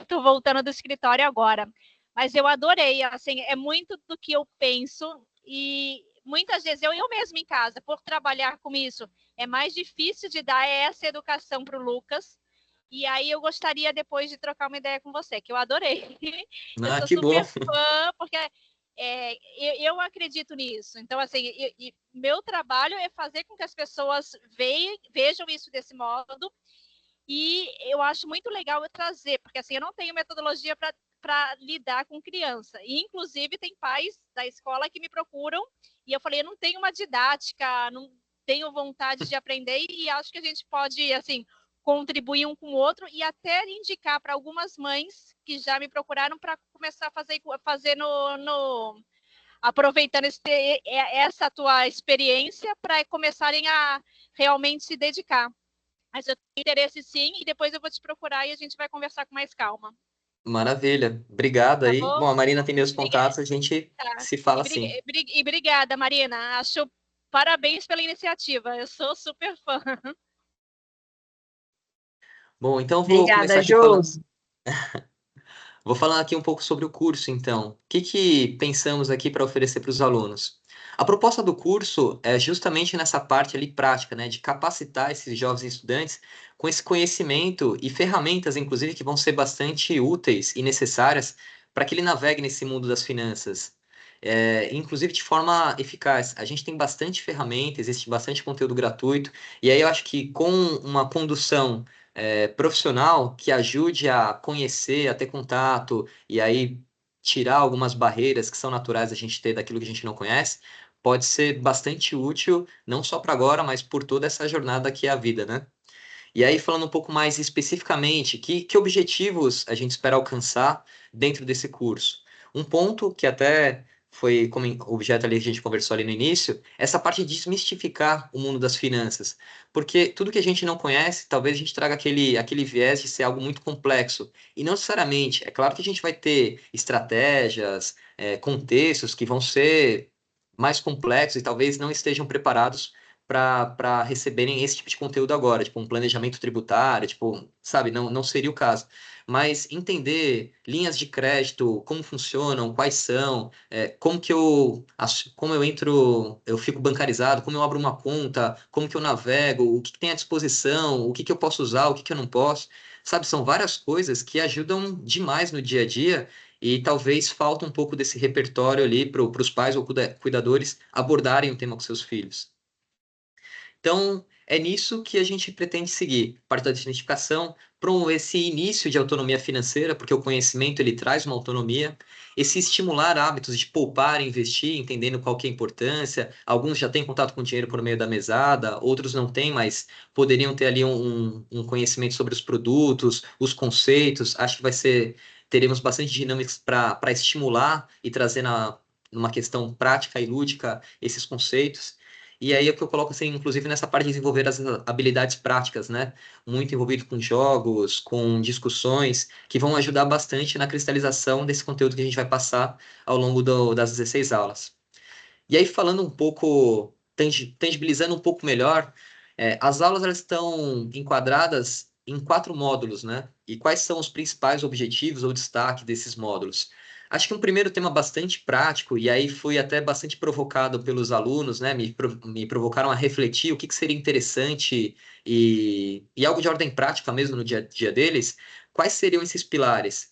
tô voltando do escritório agora. Mas eu adorei, assim, é muito do que eu penso e muitas vezes eu mesmo em casa, por trabalhar com isso, é mais difícil de dar essa educação para o Lucas. E aí eu gostaria depois de trocar uma ideia com você, que eu adorei. Eu Ah, sou que bom. super fã, porque eu acredito nisso. Então, assim, meu trabalho é fazer com que as pessoas vejam isso desse modo. E eu acho muito legal eu trazer, porque assim, eu não tenho metodologia para lidar com criança. E, inclusive, tem pais da escola que me procuram e eu falei, eu não tenho uma didática, não tenho vontade de aprender e acho que a gente pode, assim, contribuir um com o outro e até indicar para algumas mães que já me procuraram para começar a fazer aproveitando essa tua experiência para começarem a realmente se dedicar. Mas eu tenho interesse sim, e depois eu vou te procurar e a gente vai conversar com mais calma. Maravilha. Obrigado Tá aí. bom? Bom, a Marina tem meus Obrigada. contatos, a gente Tá. se fala assim. E obrigada, Marina. Acho parabéns pela iniciativa. Eu sou super fã. Bom, então vou começar Obrigada, aqui Jô. falando. Vou falar aqui um pouco sobre o curso, então. O que pensamos aqui para oferecer para os alunos? A proposta do curso é justamente nessa parte ali prática, né, de capacitar esses jovens estudantes com esse conhecimento e ferramentas, inclusive, que vão ser bastante úteis e necessárias para que ele navegue nesse mundo das finanças. Inclusive de forma eficaz. A gente tem bastante ferramenta, existe bastante conteúdo gratuito, e aí eu acho que com uma condução profissional que ajude a conhecer, a ter contato e aí tirar algumas barreiras que são naturais a gente ter daquilo que a gente não conhece, pode ser bastante útil, não só para agora, mas por toda essa jornada que é a vida, né? E aí, falando um pouco mais especificamente, que objetivos a gente espera alcançar dentro desse curso? Um ponto que até foi como objeto ali que a gente conversou ali no início, essa parte de desmistificar o mundo das finanças. Porque tudo que a gente não conhece, talvez a gente traga aquele viés de ser algo muito complexo. E não necessariamente. É claro que a gente vai ter estratégias, contextos que vão ser mais complexos e talvez não estejam preparados para receberem esse tipo de conteúdo agora, tipo um planejamento tributário, tipo, sabe, não seria o caso. Mas entender linhas de crédito, como funcionam, quais são, como eu entro, eu fico bancarizado, como eu abro uma conta, como que eu navego, o que que tem à disposição, o que que eu posso usar, o que que eu não posso, sabe, são várias coisas que ajudam demais no dia a dia e talvez falta um pouco desse repertório ali para os pais ou cuidadores abordarem o tema com seus filhos. Então, é nisso que a gente pretende seguir. Parte da identificação, promover esse início de autonomia financeira, porque o conhecimento ele traz uma autonomia, esse estimular hábitos de poupar e investir, entendendo qual que é a importância. Alguns já têm contato com o dinheiro por meio da mesada, outros não têm, mas poderiam ter ali um conhecimento sobre os produtos, os conceitos. Acho que teremos bastante dinâmicas para estimular e trazer numa questão prática e lúdica esses conceitos. E aí é o que eu coloco, assim, inclusive nessa parte de desenvolver as habilidades práticas, né? Muito envolvido com jogos, com discussões, que vão ajudar bastante na cristalização desse conteúdo que a gente vai passar ao longo das 16 aulas. E aí, falando um pouco, tangibilizando um pouco melhor, as aulas elas estão enquadradas em 4 módulos, né? E quais são os principais objetivos ou destaque desses módulos? Acho que um primeiro tema bastante prático, e aí fui até bastante provocado pelos alunos, né? Me provocaram a refletir o que seria interessante e algo de ordem prática mesmo no dia a dia deles. Quais seriam esses pilares?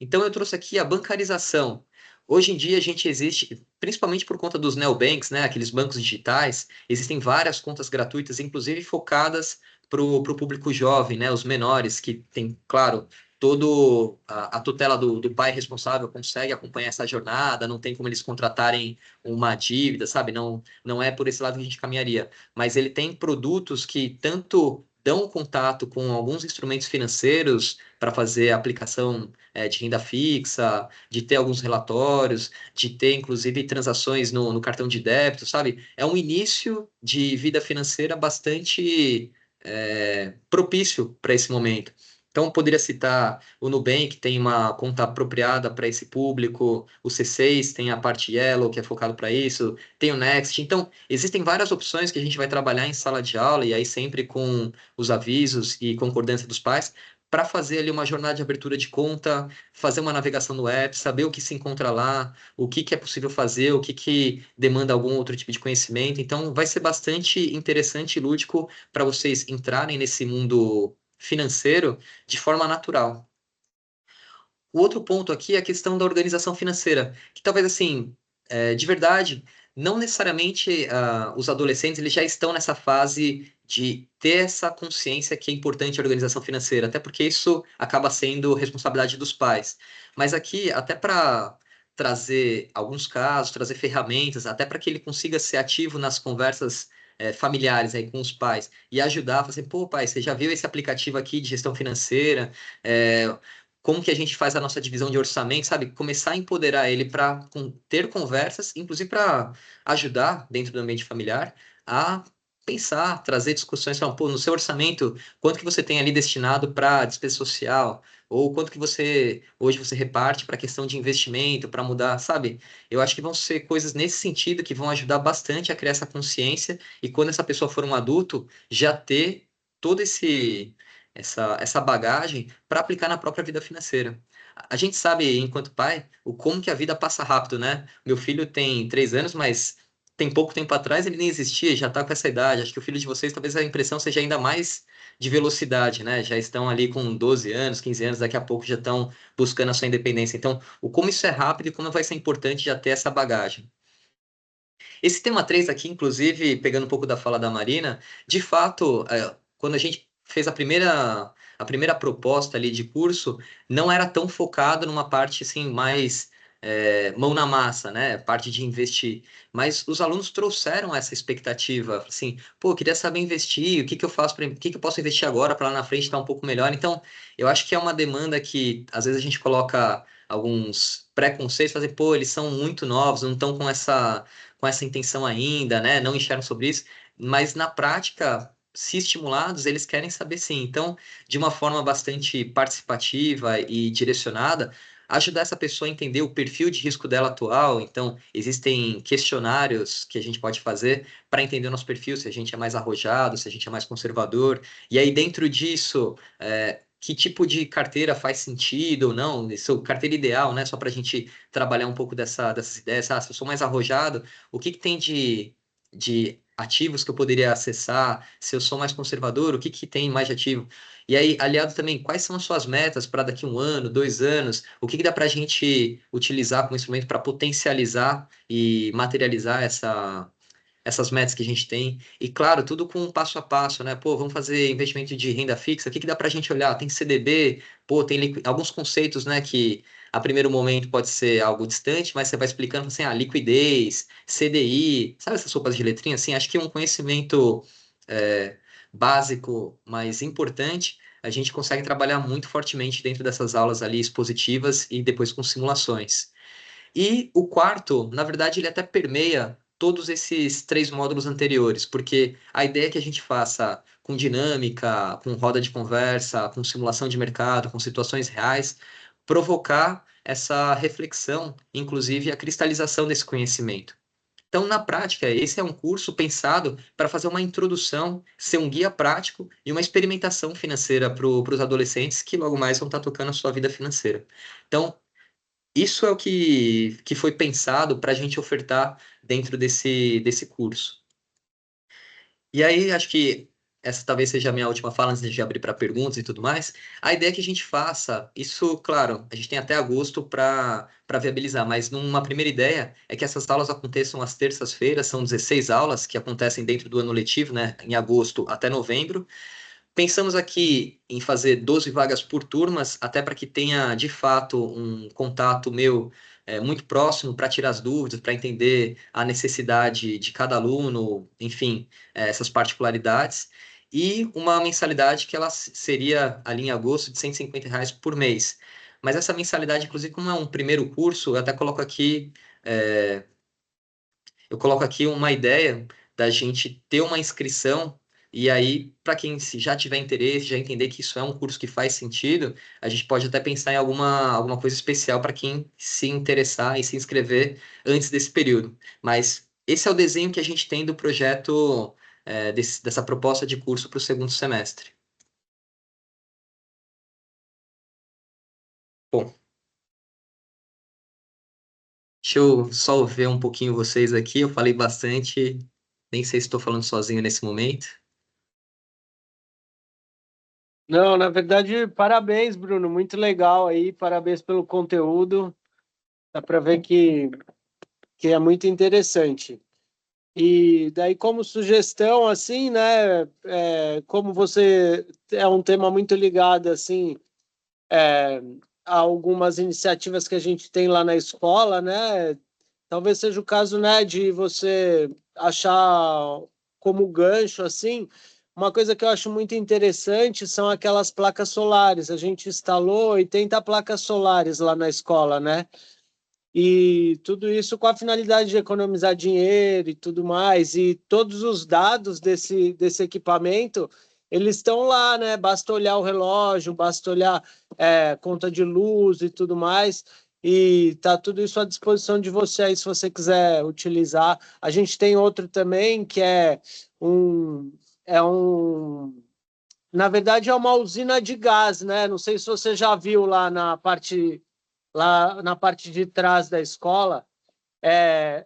Então, eu trouxe aqui a bancarização. Hoje em dia, a gente existe, principalmente por conta dos neobanks, né, aqueles bancos digitais, existem várias contas gratuitas, inclusive focadas para o público jovem, né, os menores, que tem, claro, todo a tutela do pai responsável consegue acompanhar essa jornada, não tem como eles contratarem uma dívida, sabe? Não é por esse lado que a gente caminharia. Mas ele tem produtos que tanto dão contato com alguns instrumentos financeiros para fazer a aplicação de renda fixa, de ter alguns relatórios, de ter, inclusive, transações no cartão de débito, sabe? É um início de vida financeira bastante propício para esse momento. Então, poderia citar o Nubank, que tem uma conta apropriada para esse público, o C6 tem a parte Yellow, que é focado para isso, tem o Next. Então, existem várias opções que a gente vai trabalhar em sala de aula, e aí sempre com os avisos e concordância dos pais, para fazer ali uma jornada de abertura de conta, fazer uma navegação no app, saber o que se encontra lá, o que é possível fazer, o que demanda algum outro tipo de conhecimento. Então, vai ser bastante interessante e lúdico para vocês entrarem nesse mundo financeiro de forma natural. O outro ponto aqui é a questão da organização financeira, que talvez assim, de verdade, não necessariamente os adolescentes eles já estão nessa fase de ter essa consciência que é importante a organização financeira, até porque isso acaba sendo responsabilidade dos pais. Mas aqui, até para trazer alguns casos, trazer ferramentas, até para que ele consiga ser ativo nas conversas familiares aí com os pais e ajudar, falar assim, pô, pai, você já viu esse aplicativo aqui de gestão financeira? Como que a gente faz a nossa divisão de orçamento, sabe? Começar a empoderar ele para ter conversas, inclusive para ajudar dentro do ambiente familiar a pensar, trazer discussões, falar, pô, no seu orçamento, quanto que você tem ali destinado para despesa social? Ou quanto que hoje você reparte para a questão de investimento, para mudar, sabe? Eu acho que vão ser coisas nesse sentido que vão ajudar bastante a criar essa consciência e quando essa pessoa for um adulto, já ter todo essa bagagem para aplicar na própria vida financeira. A gente sabe, enquanto pai, o como que a vida passa rápido, né? Meu filho tem 3 anos, mas tem pouco tempo atrás ele nem existia, já está com essa idade. Acho que o filho de vocês, talvez a impressão seja ainda mais de velocidade, né? Já estão ali com 12 anos, 15 anos, daqui a pouco já estão buscando a sua independência. Então, o como isso é rápido e como vai ser importante já ter essa bagagem. Esse tema 3 aqui, inclusive, pegando um pouco da fala da Marina, de fato, quando a gente fez a primeira proposta ali de curso, não era tão focado numa parte assim mais mão na massa, né? Parte de investir. Mas os alunos trouxeram essa expectativa, assim, pô, eu queria saber investir, o que que eu faço o que que eu posso investir agora para lá na frente estar um pouco melhor. Então, eu acho que é uma demanda que às vezes a gente coloca alguns preconceitos, fazer, pô, eles são muito novos, não estão com essa intenção ainda, né? Não enxergam sobre isso, mas na prática, se estimulados, eles querem saber sim. Então, de uma forma bastante participativa e direcionada, ajudar essa pessoa a entender o perfil de risco dela atual. Então, existem questionários que a gente pode fazer para entender o nosso perfil, se a gente é mais arrojado, se a gente é mais conservador. E aí, dentro disso, que tipo de carteira faz sentido ou não, isso, carteira ideal, né? Só para a gente trabalhar um pouco dessas ideias. Se eu sou mais arrojado, o que tem de ativos que eu poderia acessar? Se eu sou mais conservador, o que tem mais de ativo? E aí, aliado também, quais são as suas metas para daqui 1 ano, 2 anos? O que dá para a gente utilizar como instrumento para potencializar e materializar essas metas que a gente tem. E, claro, tudo com um passo a passo, né? Pô, vamos fazer investimento de renda fixa, o que dá para a gente olhar? Tem CDB, pô, tem alguns conceitos, né, que a primeiro momento pode ser algo distante, mas você vai explicando assim, liquidez, CDI, sabe essas sopas de letrinha? Assim, acho que um conhecimento básico, mas importante, a gente consegue trabalhar muito fortemente dentro dessas aulas ali expositivas e depois com simulações. E o quarto, na verdade, ele até permeia todos esses 3 módulos anteriores, porque a ideia é que a gente faça com dinâmica, com roda de conversa, com simulação de mercado, com situações reais, provocar essa reflexão, inclusive a cristalização desse conhecimento. Então, na prática, esse é um curso pensado para fazer uma introdução, ser um guia prático e uma experimentação financeira para os adolescentes que logo mais vão estar tocando a sua vida financeira. Então, isso é o que foi pensado para a gente ofertar dentro desse curso. E aí, acho que essa talvez seja a minha última fala antes de abrir para perguntas e tudo mais. A ideia é que a gente faça isso, claro, a gente tem até agosto para viabilizar, mas numa primeira ideia é que essas aulas aconteçam às terças-feiras, são 16 aulas que acontecem dentro do ano letivo, né, em agosto até novembro. Pensamos aqui em fazer 12 vagas por turmas, até para que tenha, de fato, um contato meu muito próximo para tirar as dúvidas, para entender a necessidade de cada aluno, enfim, essas particularidades. E uma mensalidade que ela seria, ali em agosto, de R$ 150 por mês. Mas essa mensalidade, inclusive, como é um primeiro curso, eu até coloco aqui, uma ideia da gente ter uma inscrição e aí, para quem já tiver interesse, já entender que isso é um curso que faz sentido, a gente pode até pensar em alguma coisa especial para quem se interessar e se inscrever antes desse período. Mas esse é o desenho que a gente tem do projeto, dessa proposta de curso para o segundo semestre. Bom, deixa eu só ver um pouquinho vocês aqui. Eu falei bastante, nem sei se estou falando sozinho nesse momento. Não, na verdade, parabéns, Bruno, muito legal aí, parabéns pelo conteúdo, dá para ver que é muito interessante. E daí, como sugestão, assim, né, como você é um tema muito ligado, assim, a algumas iniciativas que a gente tem lá na escola, né, talvez seja o caso, né, de você achar como gancho, assim, uma coisa que eu acho muito interessante são aquelas placas solares. A gente instalou 80 placas solares lá na escola, né? E tudo isso com a finalidade de economizar dinheiro e tudo mais. E todos os dados desse equipamento, eles estão lá, né? Basta olhar o relógio, basta olhar conta de luz e tudo mais. E tá tudo isso à disposição de você aí, se você quiser utilizar. A gente tem outro também, que na verdade, é uma usina de gás, né? Não sei se você já viu lá na parte de trás da escola,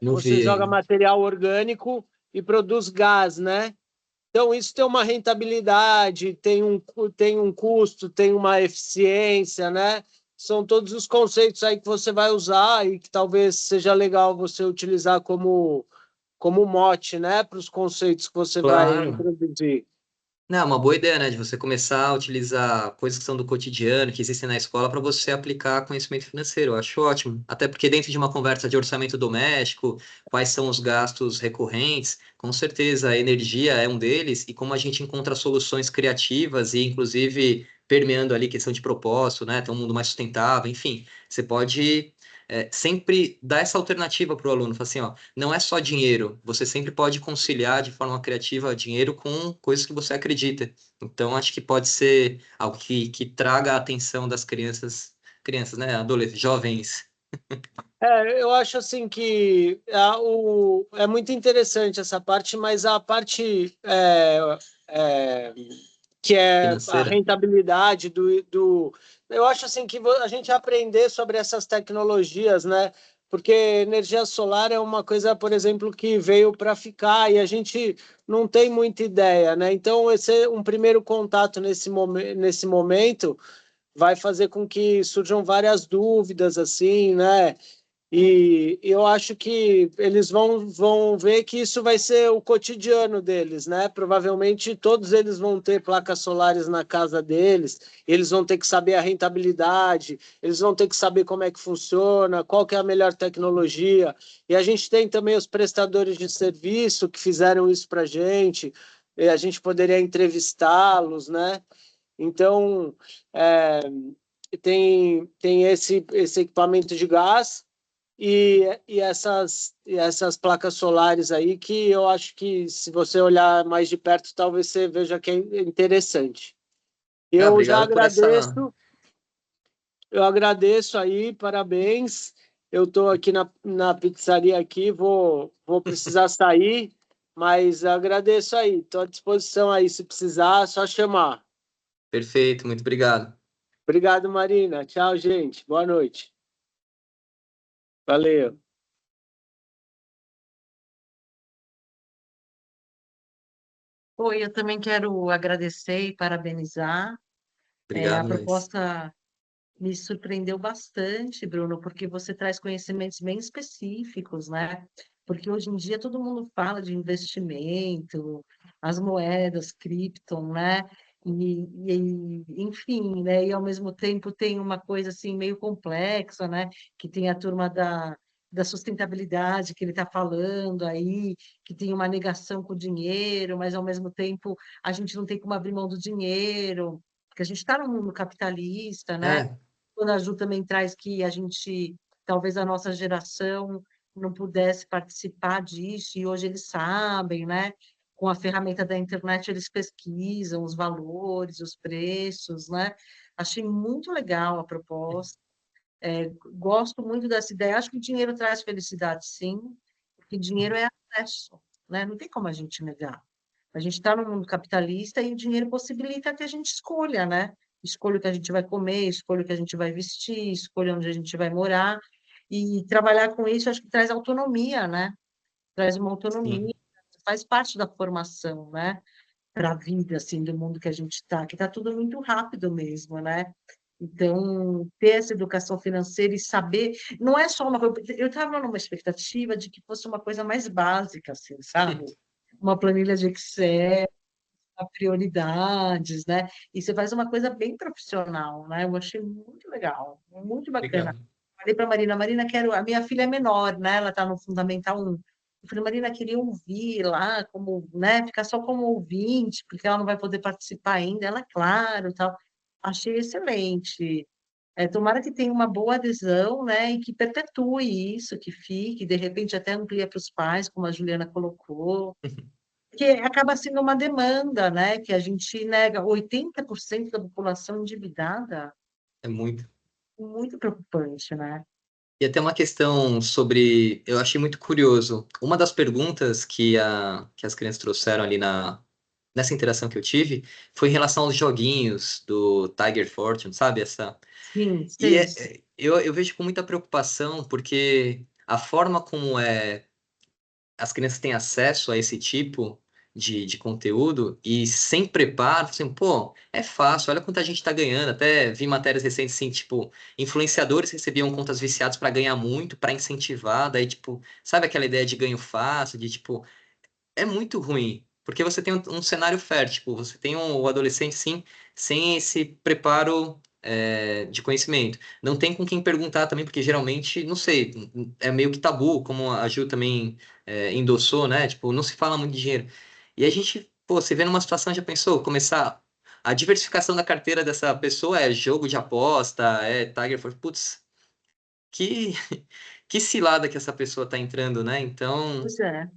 Não você vi joga ainda. material orgânico e produz gás, né? Então, isso tem uma rentabilidade, tem um custo, tem uma eficiência, né? São todos os conceitos aí que você vai usar e que talvez seja legal você utilizar como mote, né? Para os conceitos que você vai Claro. introduzir. Não, é uma boa ideia, né? De você começar a utilizar coisas que são do cotidiano, que existem na escola, para você aplicar conhecimento financeiro. Eu acho ótimo. Até porque dentro de uma conversa de orçamento doméstico, quais são os gastos recorrentes, com certeza a energia é um deles, e como a gente encontra soluções criativas e, inclusive, permeando ali questão de propósito, né? Ter um mundo mais sustentável, enfim, você pode sempre dar essa alternativa para o aluno. Falar assim, ó, não é só dinheiro, você sempre pode conciliar de forma criativa dinheiro com coisas que você acredita. Então, acho que pode ser algo que traga a atenção das crianças, né, adolescentes, jovens. Eu acho assim que é muito interessante essa parte, mas a parte é, que é a Financeira. rentabilidade eu acho assim que a gente aprender sobre essas tecnologias, né? Porque energia solar é uma coisa, por exemplo, que veio para ficar e a gente não tem muita ideia, né? Então, esse é um primeiro contato nesse momento vai fazer com que surjam várias dúvidas, assim, né? E eu acho que eles vão ver que isso vai ser o cotidiano deles, né? Provavelmente todos eles vão ter placas solares na casa deles, eles vão ter que saber a rentabilidade, eles vão ter que saber como é que funciona, qual que é a melhor tecnologia. E a gente tem também os prestadores de serviço que fizeram isso para a gente, e a gente poderia entrevistá-los, né? Então, tem esse equipamento de gás, e essas placas solares aí, que eu acho que, se você olhar mais de perto, talvez você veja que é interessante. Ah, Eu já obrigado por essa. eu agradeço aí, parabéns. Eu estou aqui na pizzaria aqui, vou precisar sair, mas agradeço aí. Estou à disposição aí, se precisar, é só chamar. Perfeito, muito obrigado. Obrigado, Marina. Tchau, gente. Boa noite. Valeu. Oi, eu também quero agradecer e parabenizar. A Obrigado, Laís. proposta me surpreendeu bastante, Bruno, porque você traz conhecimentos bem específicos, né? Porque hoje em dia todo mundo fala de investimento, as moedas, cripto, né? Enfim, né? E ao mesmo tempo tem uma coisa assim meio complexa, né? Que tem a turma da sustentabilidade que ele está falando aí, que tem uma negação com o dinheiro, mas ao mesmo tempo a gente não tem como abrir mão do dinheiro, porque a gente está num mundo capitalista, né? É, Quando a Ju também traz que a gente, talvez a nossa geração não pudesse participar disso, e hoje eles sabem, né? Com a ferramenta da internet, eles pesquisam os valores, os preços, né? Achei muito legal a proposta. Gosto muito dessa ideia. Acho que o dinheiro traz felicidade, sim, porque dinheiro é acesso, né? Não tem como a gente negar. A gente está no mundo capitalista e o dinheiro possibilita que a gente escolha, né? Escolha o que a gente vai comer, escolha o que a gente vai vestir, escolha onde a gente vai morar. E trabalhar com isso, acho que traz autonomia, né? Traz uma autonomia, sim. faz parte da formação, né? Para a vida, assim, do mundo que a gente está, que está tudo muito rápido mesmo, né? Então, ter essa educação financeira e saber, não é só uma coisa, eu estava numa expectativa de que fosse uma coisa mais básica, assim, sabe? Uma planilha de Excel, prioridades, né? E você faz uma coisa bem profissional, né? Eu achei muito legal, muito bacana. Obrigado. Falei para a Marina, quero. A minha filha é menor, né? Ela está no Fundamental 1. Eu falei, Marina, queria ouvir lá, como, né? Ficar só como ouvinte, porque ela não vai poder participar ainda. Ela, claro, tal. Achei excelente. Tomara que tenha uma boa adesão, né? E que perpetue isso, que fique, de repente até amplia para os pais, como a Juliana colocou, que acaba sendo uma demanda, né? Que a gente nega 80% da população endividada, É muito. muito preocupante, né? E até uma questão sobre. Eu achei muito curioso. Uma das perguntas que as crianças trouxeram ali nessa interação que eu tive foi em relação aos joguinhos do Tiger Fortune, sabe? Sim, E sei. eu vejo com muita preocupação, porque a forma como as crianças têm acesso a esse tipo de conteúdo e sem preparo, assim, pô, é fácil, olha quanta gente está ganhando. Até vi matérias recentes assim, tipo, influenciadores recebiam contas viciadas para ganhar muito, para incentivar, daí, tipo, sabe aquela ideia de ganho fácil, de tipo, é muito ruim, porque você tem um cenário fértil, tipo, você tem o adolescente, sim, sem esse preparo de conhecimento. Não tem com quem perguntar também, porque geralmente, não sei, é meio que tabu, como a Ju também endossou, né? Tipo, não se fala muito de dinheiro. E a gente, pô, você vê numa situação, já pensou, começar. A diversificação da carteira dessa pessoa é jogo de aposta, é Tiger Force, putz, que, que cilada que essa pessoa tá entrando, né? Então. Pois é.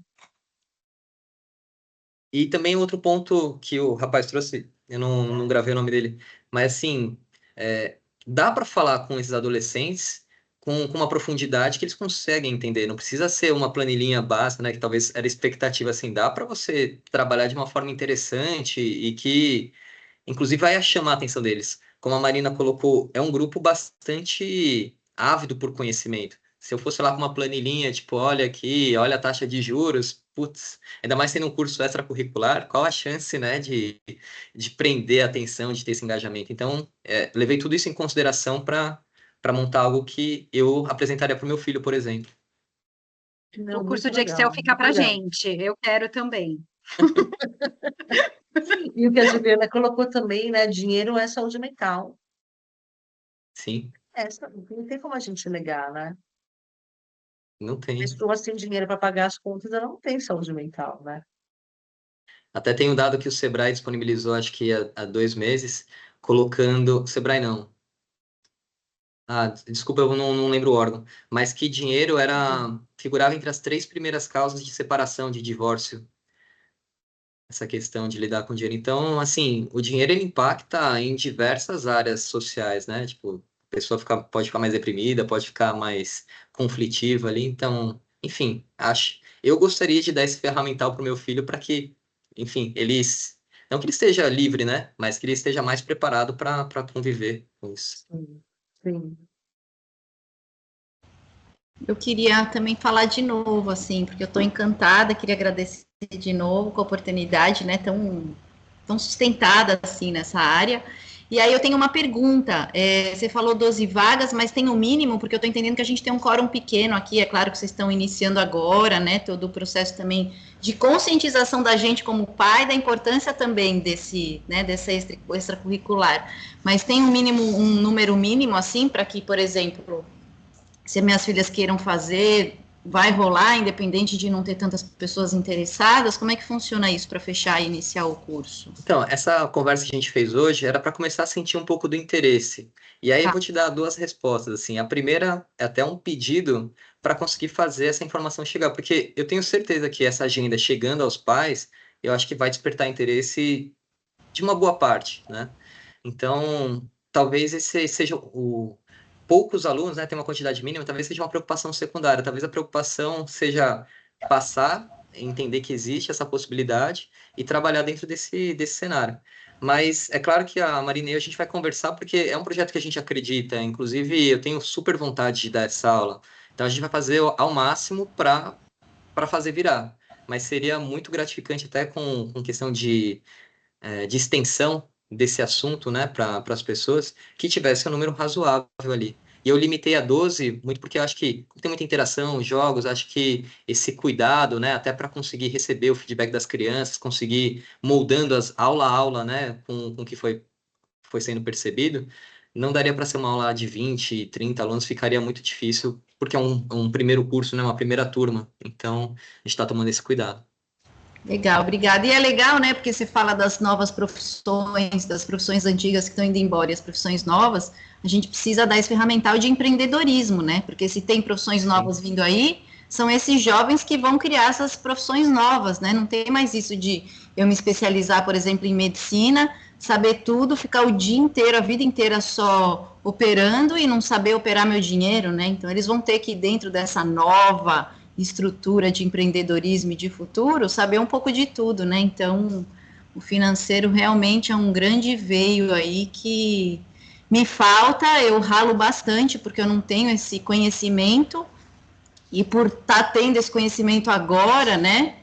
E também outro ponto que o rapaz trouxe, eu não gravei o nome dele, mas assim, dá para falar com esses adolescentes com uma profundidade que eles conseguem entender. Não precisa ser uma planilhinha básica, né? Que talvez era expectativa assim. Dá para você trabalhar de uma forma interessante e que, inclusive, vai chamar a atenção deles. Como a Marina colocou, é um grupo bastante ávido por conhecimento. Se eu fosse lá com uma planilhinha, tipo, olha aqui, olha a taxa de juros, putz, ainda mais tendo um curso extracurricular, qual a chance, né, de prender a atenção, de ter esse engajamento? Então, levei tudo isso em consideração para montar algo que eu apresentaria para o meu filho, por exemplo. Não, O curso muito de Excel legal, fica muito para legal. gente. Eu quero também. E o que a Juliana colocou também, né? Dinheiro é saúde mental. Sim, Não tem como a gente negar, né? não tem. Pessoas sem dinheiro para pagar as contas, ela não tem saúde mental, né? Até tem um dado que o Sebrae disponibilizou, acho que há 2 meses, colocando. Sebrae não. Desculpa, eu não lembro o órgão, mas que dinheiro figurava entre as 3 primeiras causas de separação, de divórcio, essa questão de lidar com dinheiro. Então, assim, o dinheiro ele impacta em diversas áreas sociais, né? Tipo, a pessoa pode ficar mais deprimida, pode ficar mais conflitiva ali. Então, enfim, eu gostaria de dar esse ferramental para o meu filho para que, enfim, não que ele esteja livre, né? Mas que ele esteja mais preparado para conviver com isso. Sim, sim. Eu queria também falar de novo, assim, porque eu estou encantada, queria agradecer de novo com a oportunidade, né, tão sustentada, assim, nessa área. E aí eu tenho uma pergunta, você falou 12 vagas, mas tem um mínimo, porque eu estou entendendo que a gente tem um quórum pequeno aqui, é claro que vocês estão iniciando agora, né, todo o processo também de conscientização da gente como pai, da importância também dessa extracurricular. Mas tem um número mínimo, assim, para que, por exemplo, se minhas filhas queiram fazer, vai rolar, independente de não ter tantas pessoas interessadas? Como é que funciona isso para fechar e iniciar o curso? Então, essa conversa que a gente fez hoje era para começar a sentir um pouco do interesse. E aí eu Tá. vou te dar 2 respostas, assim. A primeira é até um pedido para conseguir fazer essa informação chegar, porque eu tenho certeza que essa agenda chegando aos pais, eu acho que vai despertar interesse de uma boa parte, né? Então, talvez esse seja poucos alunos, né, tem uma quantidade mínima, talvez seja uma preocupação secundária, talvez a preocupação seja passar, entender que existe essa possibilidade e trabalhar dentro desse cenário. Mas é claro que a Marina e eu, a gente vai conversar porque é um projeto que a gente acredita, inclusive eu tenho super vontade de dar essa aula, então a gente vai fazer ao máximo para fazer virar, mas seria muito gratificante até com questão de extensão desse assunto, né, para as pessoas, que tivesse um número razoável ali. E eu limitei a 12 muito porque eu acho que tem muita interação, jogos, acho que esse cuidado, né, até para conseguir receber o feedback das crianças, conseguir moldando aula a aula, né, com o que foi sendo percebido, não daria para ser uma aula de 20, 30 alunos, ficaria muito difícil, porque é um primeiro curso, né, uma primeira turma. Então, a gente está tomando esse cuidado. Legal, obrigada. E é legal, né, porque você fala das novas profissões, das profissões antigas que estão indo embora e as profissões novas, a gente precisa dar esse ferramental de empreendedorismo, né, porque se tem profissões novas vindo aí, são esses jovens que vão criar essas profissões novas, né, não tem mais isso de eu me especializar, por exemplo, em medicina, saber tudo, ficar o dia inteiro, a vida inteira só operando e não saber operar meu dinheiro, né, então eles vão ter que, dentro dessa nova estrutura de empreendedorismo e de futuro, saber um pouco de tudo, né? Então, o financeiro realmente é um grande veio aí que me falta, eu ralo bastante porque eu não tenho esse conhecimento e por estar tendo esse conhecimento agora, né?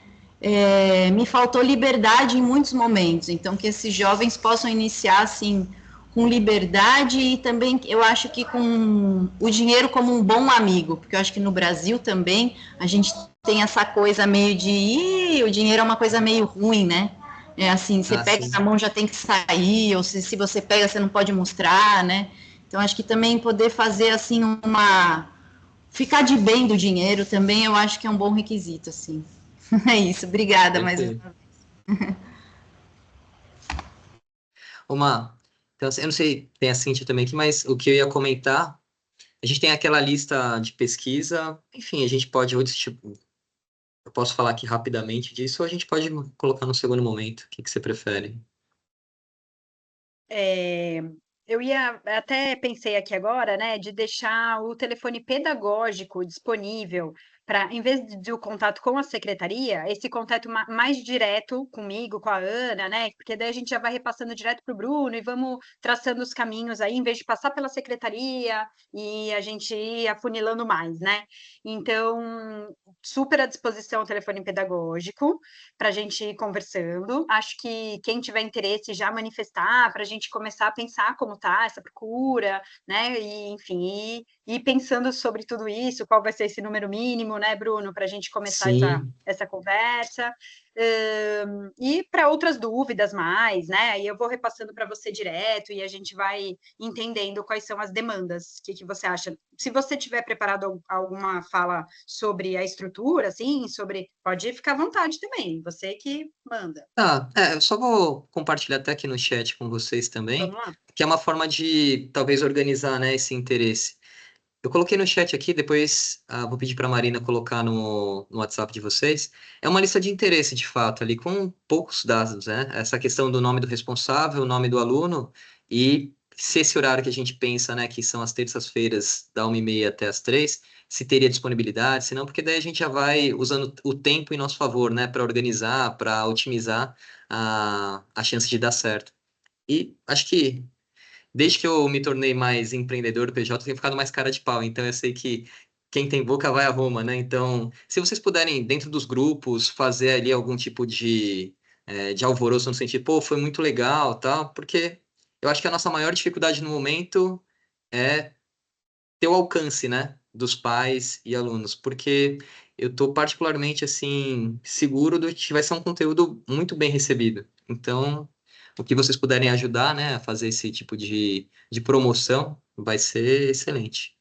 Me faltou liberdade em muitos momentos, então que esses jovens possam iniciar assim com liberdade e também eu acho que com o dinheiro como um bom amigo, porque eu acho que no Brasil também a gente tem essa coisa meio de o dinheiro é uma coisa meio ruim, né? É assim, você pega Sim. na mão já tem que sair, ou se você pega você não pode mostrar, né? Então acho que também poder fazer assim ficar de bem do dinheiro também eu acho que é um bom requisito, assim. É isso, obrigada mais uma Perfeito. vez. Então, assim, eu não sei, tem a Cíntia também aqui, mas o que eu ia comentar, a gente tem aquela lista de pesquisa, enfim, a gente pode, tipo, eu posso falar aqui rapidamente disso, ou a gente pode colocar no segundo momento, o que que você prefere? Eu até pensei aqui agora, né, de deixar o telefone pedagógico disponível para, em vez do contato com a secretaria, esse contato mais direto comigo, com a Ana, né, porque daí a gente já vai repassando direto para o Bruno e vamos traçando os caminhos aí, em vez de passar pela secretaria e a gente ir afunilando mais, né? Então, super à disposição o telefone pedagógico para a gente ir conversando. Acho que quem tiver interesse já manifestar para a gente começar a pensar como está essa procura, né? E, enfim, ir pensando sobre tudo isso, qual vai ser esse número mínimo, né, Bruno, para a gente começar Sim. essa conversa. E para outras dúvidas mais, né? Aí eu vou repassando para você direto e a gente vai entendendo quais são as demandas. O que você acha? Se você tiver preparado alguma fala sobre a estrutura, assim, pode ficar à vontade também, você que manda. Tá, eu só vou compartilhar até aqui no chat com vocês também, Vamos lá. que é uma forma de talvez organizar, né, esse interesse. Eu coloquei no chat aqui, depois vou pedir para a Marina colocar no WhatsApp de vocês. É uma lista de interesse, de fato, ali com poucos dados, né? Essa questão do nome do responsável, o nome do aluno e se esse horário que a gente pensa, né, que são as terças-feiras, da 1h30 até as 3, se teria disponibilidade, se não, porque daí a gente já vai usando o tempo em nosso favor, né, para organizar, para otimizar a chance de dar certo. E acho que desde que eu me tornei mais empreendedor do PJ, eu tenho ficado mais cara de pau. Então, eu sei que quem tem boca vai a Roma, né? Então, se vocês puderem, dentro dos grupos, fazer ali algum tipo de alvoroço no sentido, pô, foi muito legal, tal, porque eu acho que a nossa maior dificuldade no momento é ter o alcance, né, dos pais e alunos, porque eu estou particularmente, assim, seguro de que vai ser um conteúdo muito bem recebido. Então, o que vocês puderem ajudar, né, a fazer esse tipo de promoção, vai ser excelente.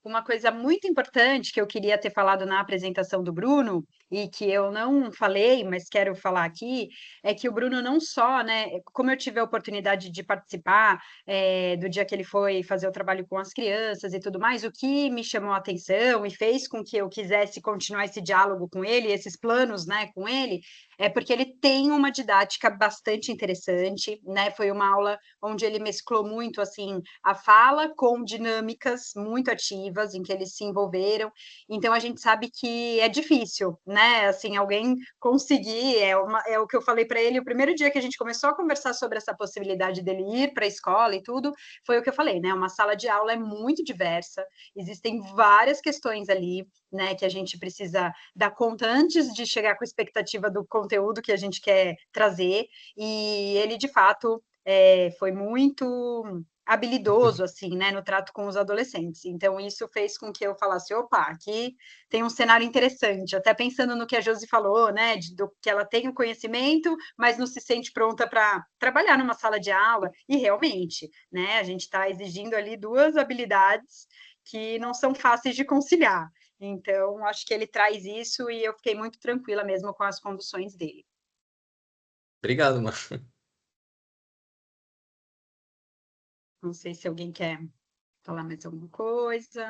Uma coisa muito importante que eu queria ter falado na apresentação do Bruno, e que eu não falei, mas quero falar aqui, é que o Bruno não só, né, como eu tive a oportunidade de participar do dia que ele foi fazer o trabalho com as crianças e tudo mais, o que me chamou a atenção e fez com que eu quisesse continuar esse diálogo com ele, esses planos, né, com ele, é porque ele tem uma didática bastante interessante, né, foi uma aula onde ele mesclou muito, assim, a fala com dinâmicas muito ativas, em que eles se envolveram, então a gente sabe que é difícil, né, assim, alguém conseguir, é o que eu falei para ele, o primeiro dia que a gente começou a conversar sobre essa possibilidade dele ir para a escola e tudo, foi o que eu falei, né, uma sala de aula é muito diversa, existem várias questões ali, né, que a gente precisa dar conta antes de chegar com a expectativa do conteúdo que a gente quer trazer, e ele, de fato, foi muito habilidoso, assim, né, no trato com os adolescentes. Então, isso fez com que eu falasse, opa, aqui tem um cenário interessante, até pensando no que a Josi falou, né, do que ela tem o conhecimento, mas não se sente pronta para trabalhar numa sala de aula, e realmente, né, a gente está exigindo ali duas habilidades que não são fáceis de conciliar. Então, acho que ele traz isso e eu fiquei muito tranquila mesmo com as conduções dele. Obrigado, mano. Não sei se alguém quer falar mais alguma coisa.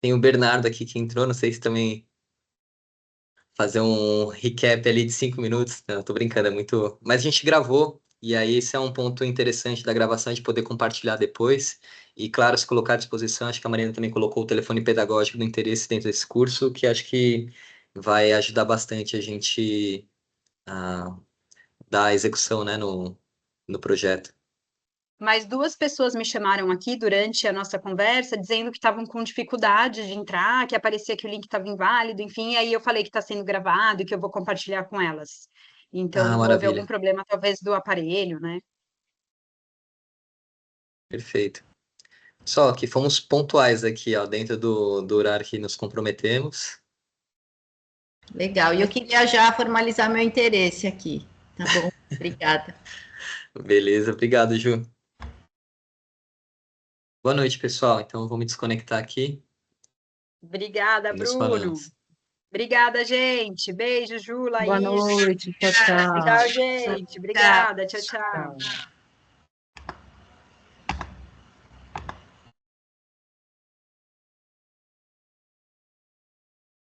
Tem o Bernardo aqui que entrou, não sei se também fazer um recap ali de 5 minutos. Não, tô brincando, é muito. Mas a gente gravou, e aí esse é um ponto interessante da gravação, de poder compartilhar depois. E, claro, se colocar à disposição, acho que a Marina também colocou o telefone pedagógico do interesse dentro desse curso, que acho que vai ajudar bastante a gente a dar execução, né, no projeto. Mas duas pessoas me chamaram aqui durante a nossa conversa, dizendo que estavam com dificuldade de entrar, que aparecia que o link estava inválido, enfim, aí eu falei que está sendo gravado e que eu vou compartilhar com elas. Então, Ah, houve algum maravilha. problema, talvez, do aparelho, né? Perfeito. Só que fomos pontuais aqui, ó, dentro do horário que nos comprometemos. Legal. E eu queria já formalizar meu interesse aqui. Tá bom? Obrigada. Beleza, obrigado, Ju. Boa noite, pessoal. Então, eu vou me desconectar aqui Obrigada, e nos Bruno. falamos. Obrigada, gente. Beijo, Ju, Laís. Boa noite, tchau, tchau. Tchau, gente. Obrigada. Tchau, tchau. Tchau.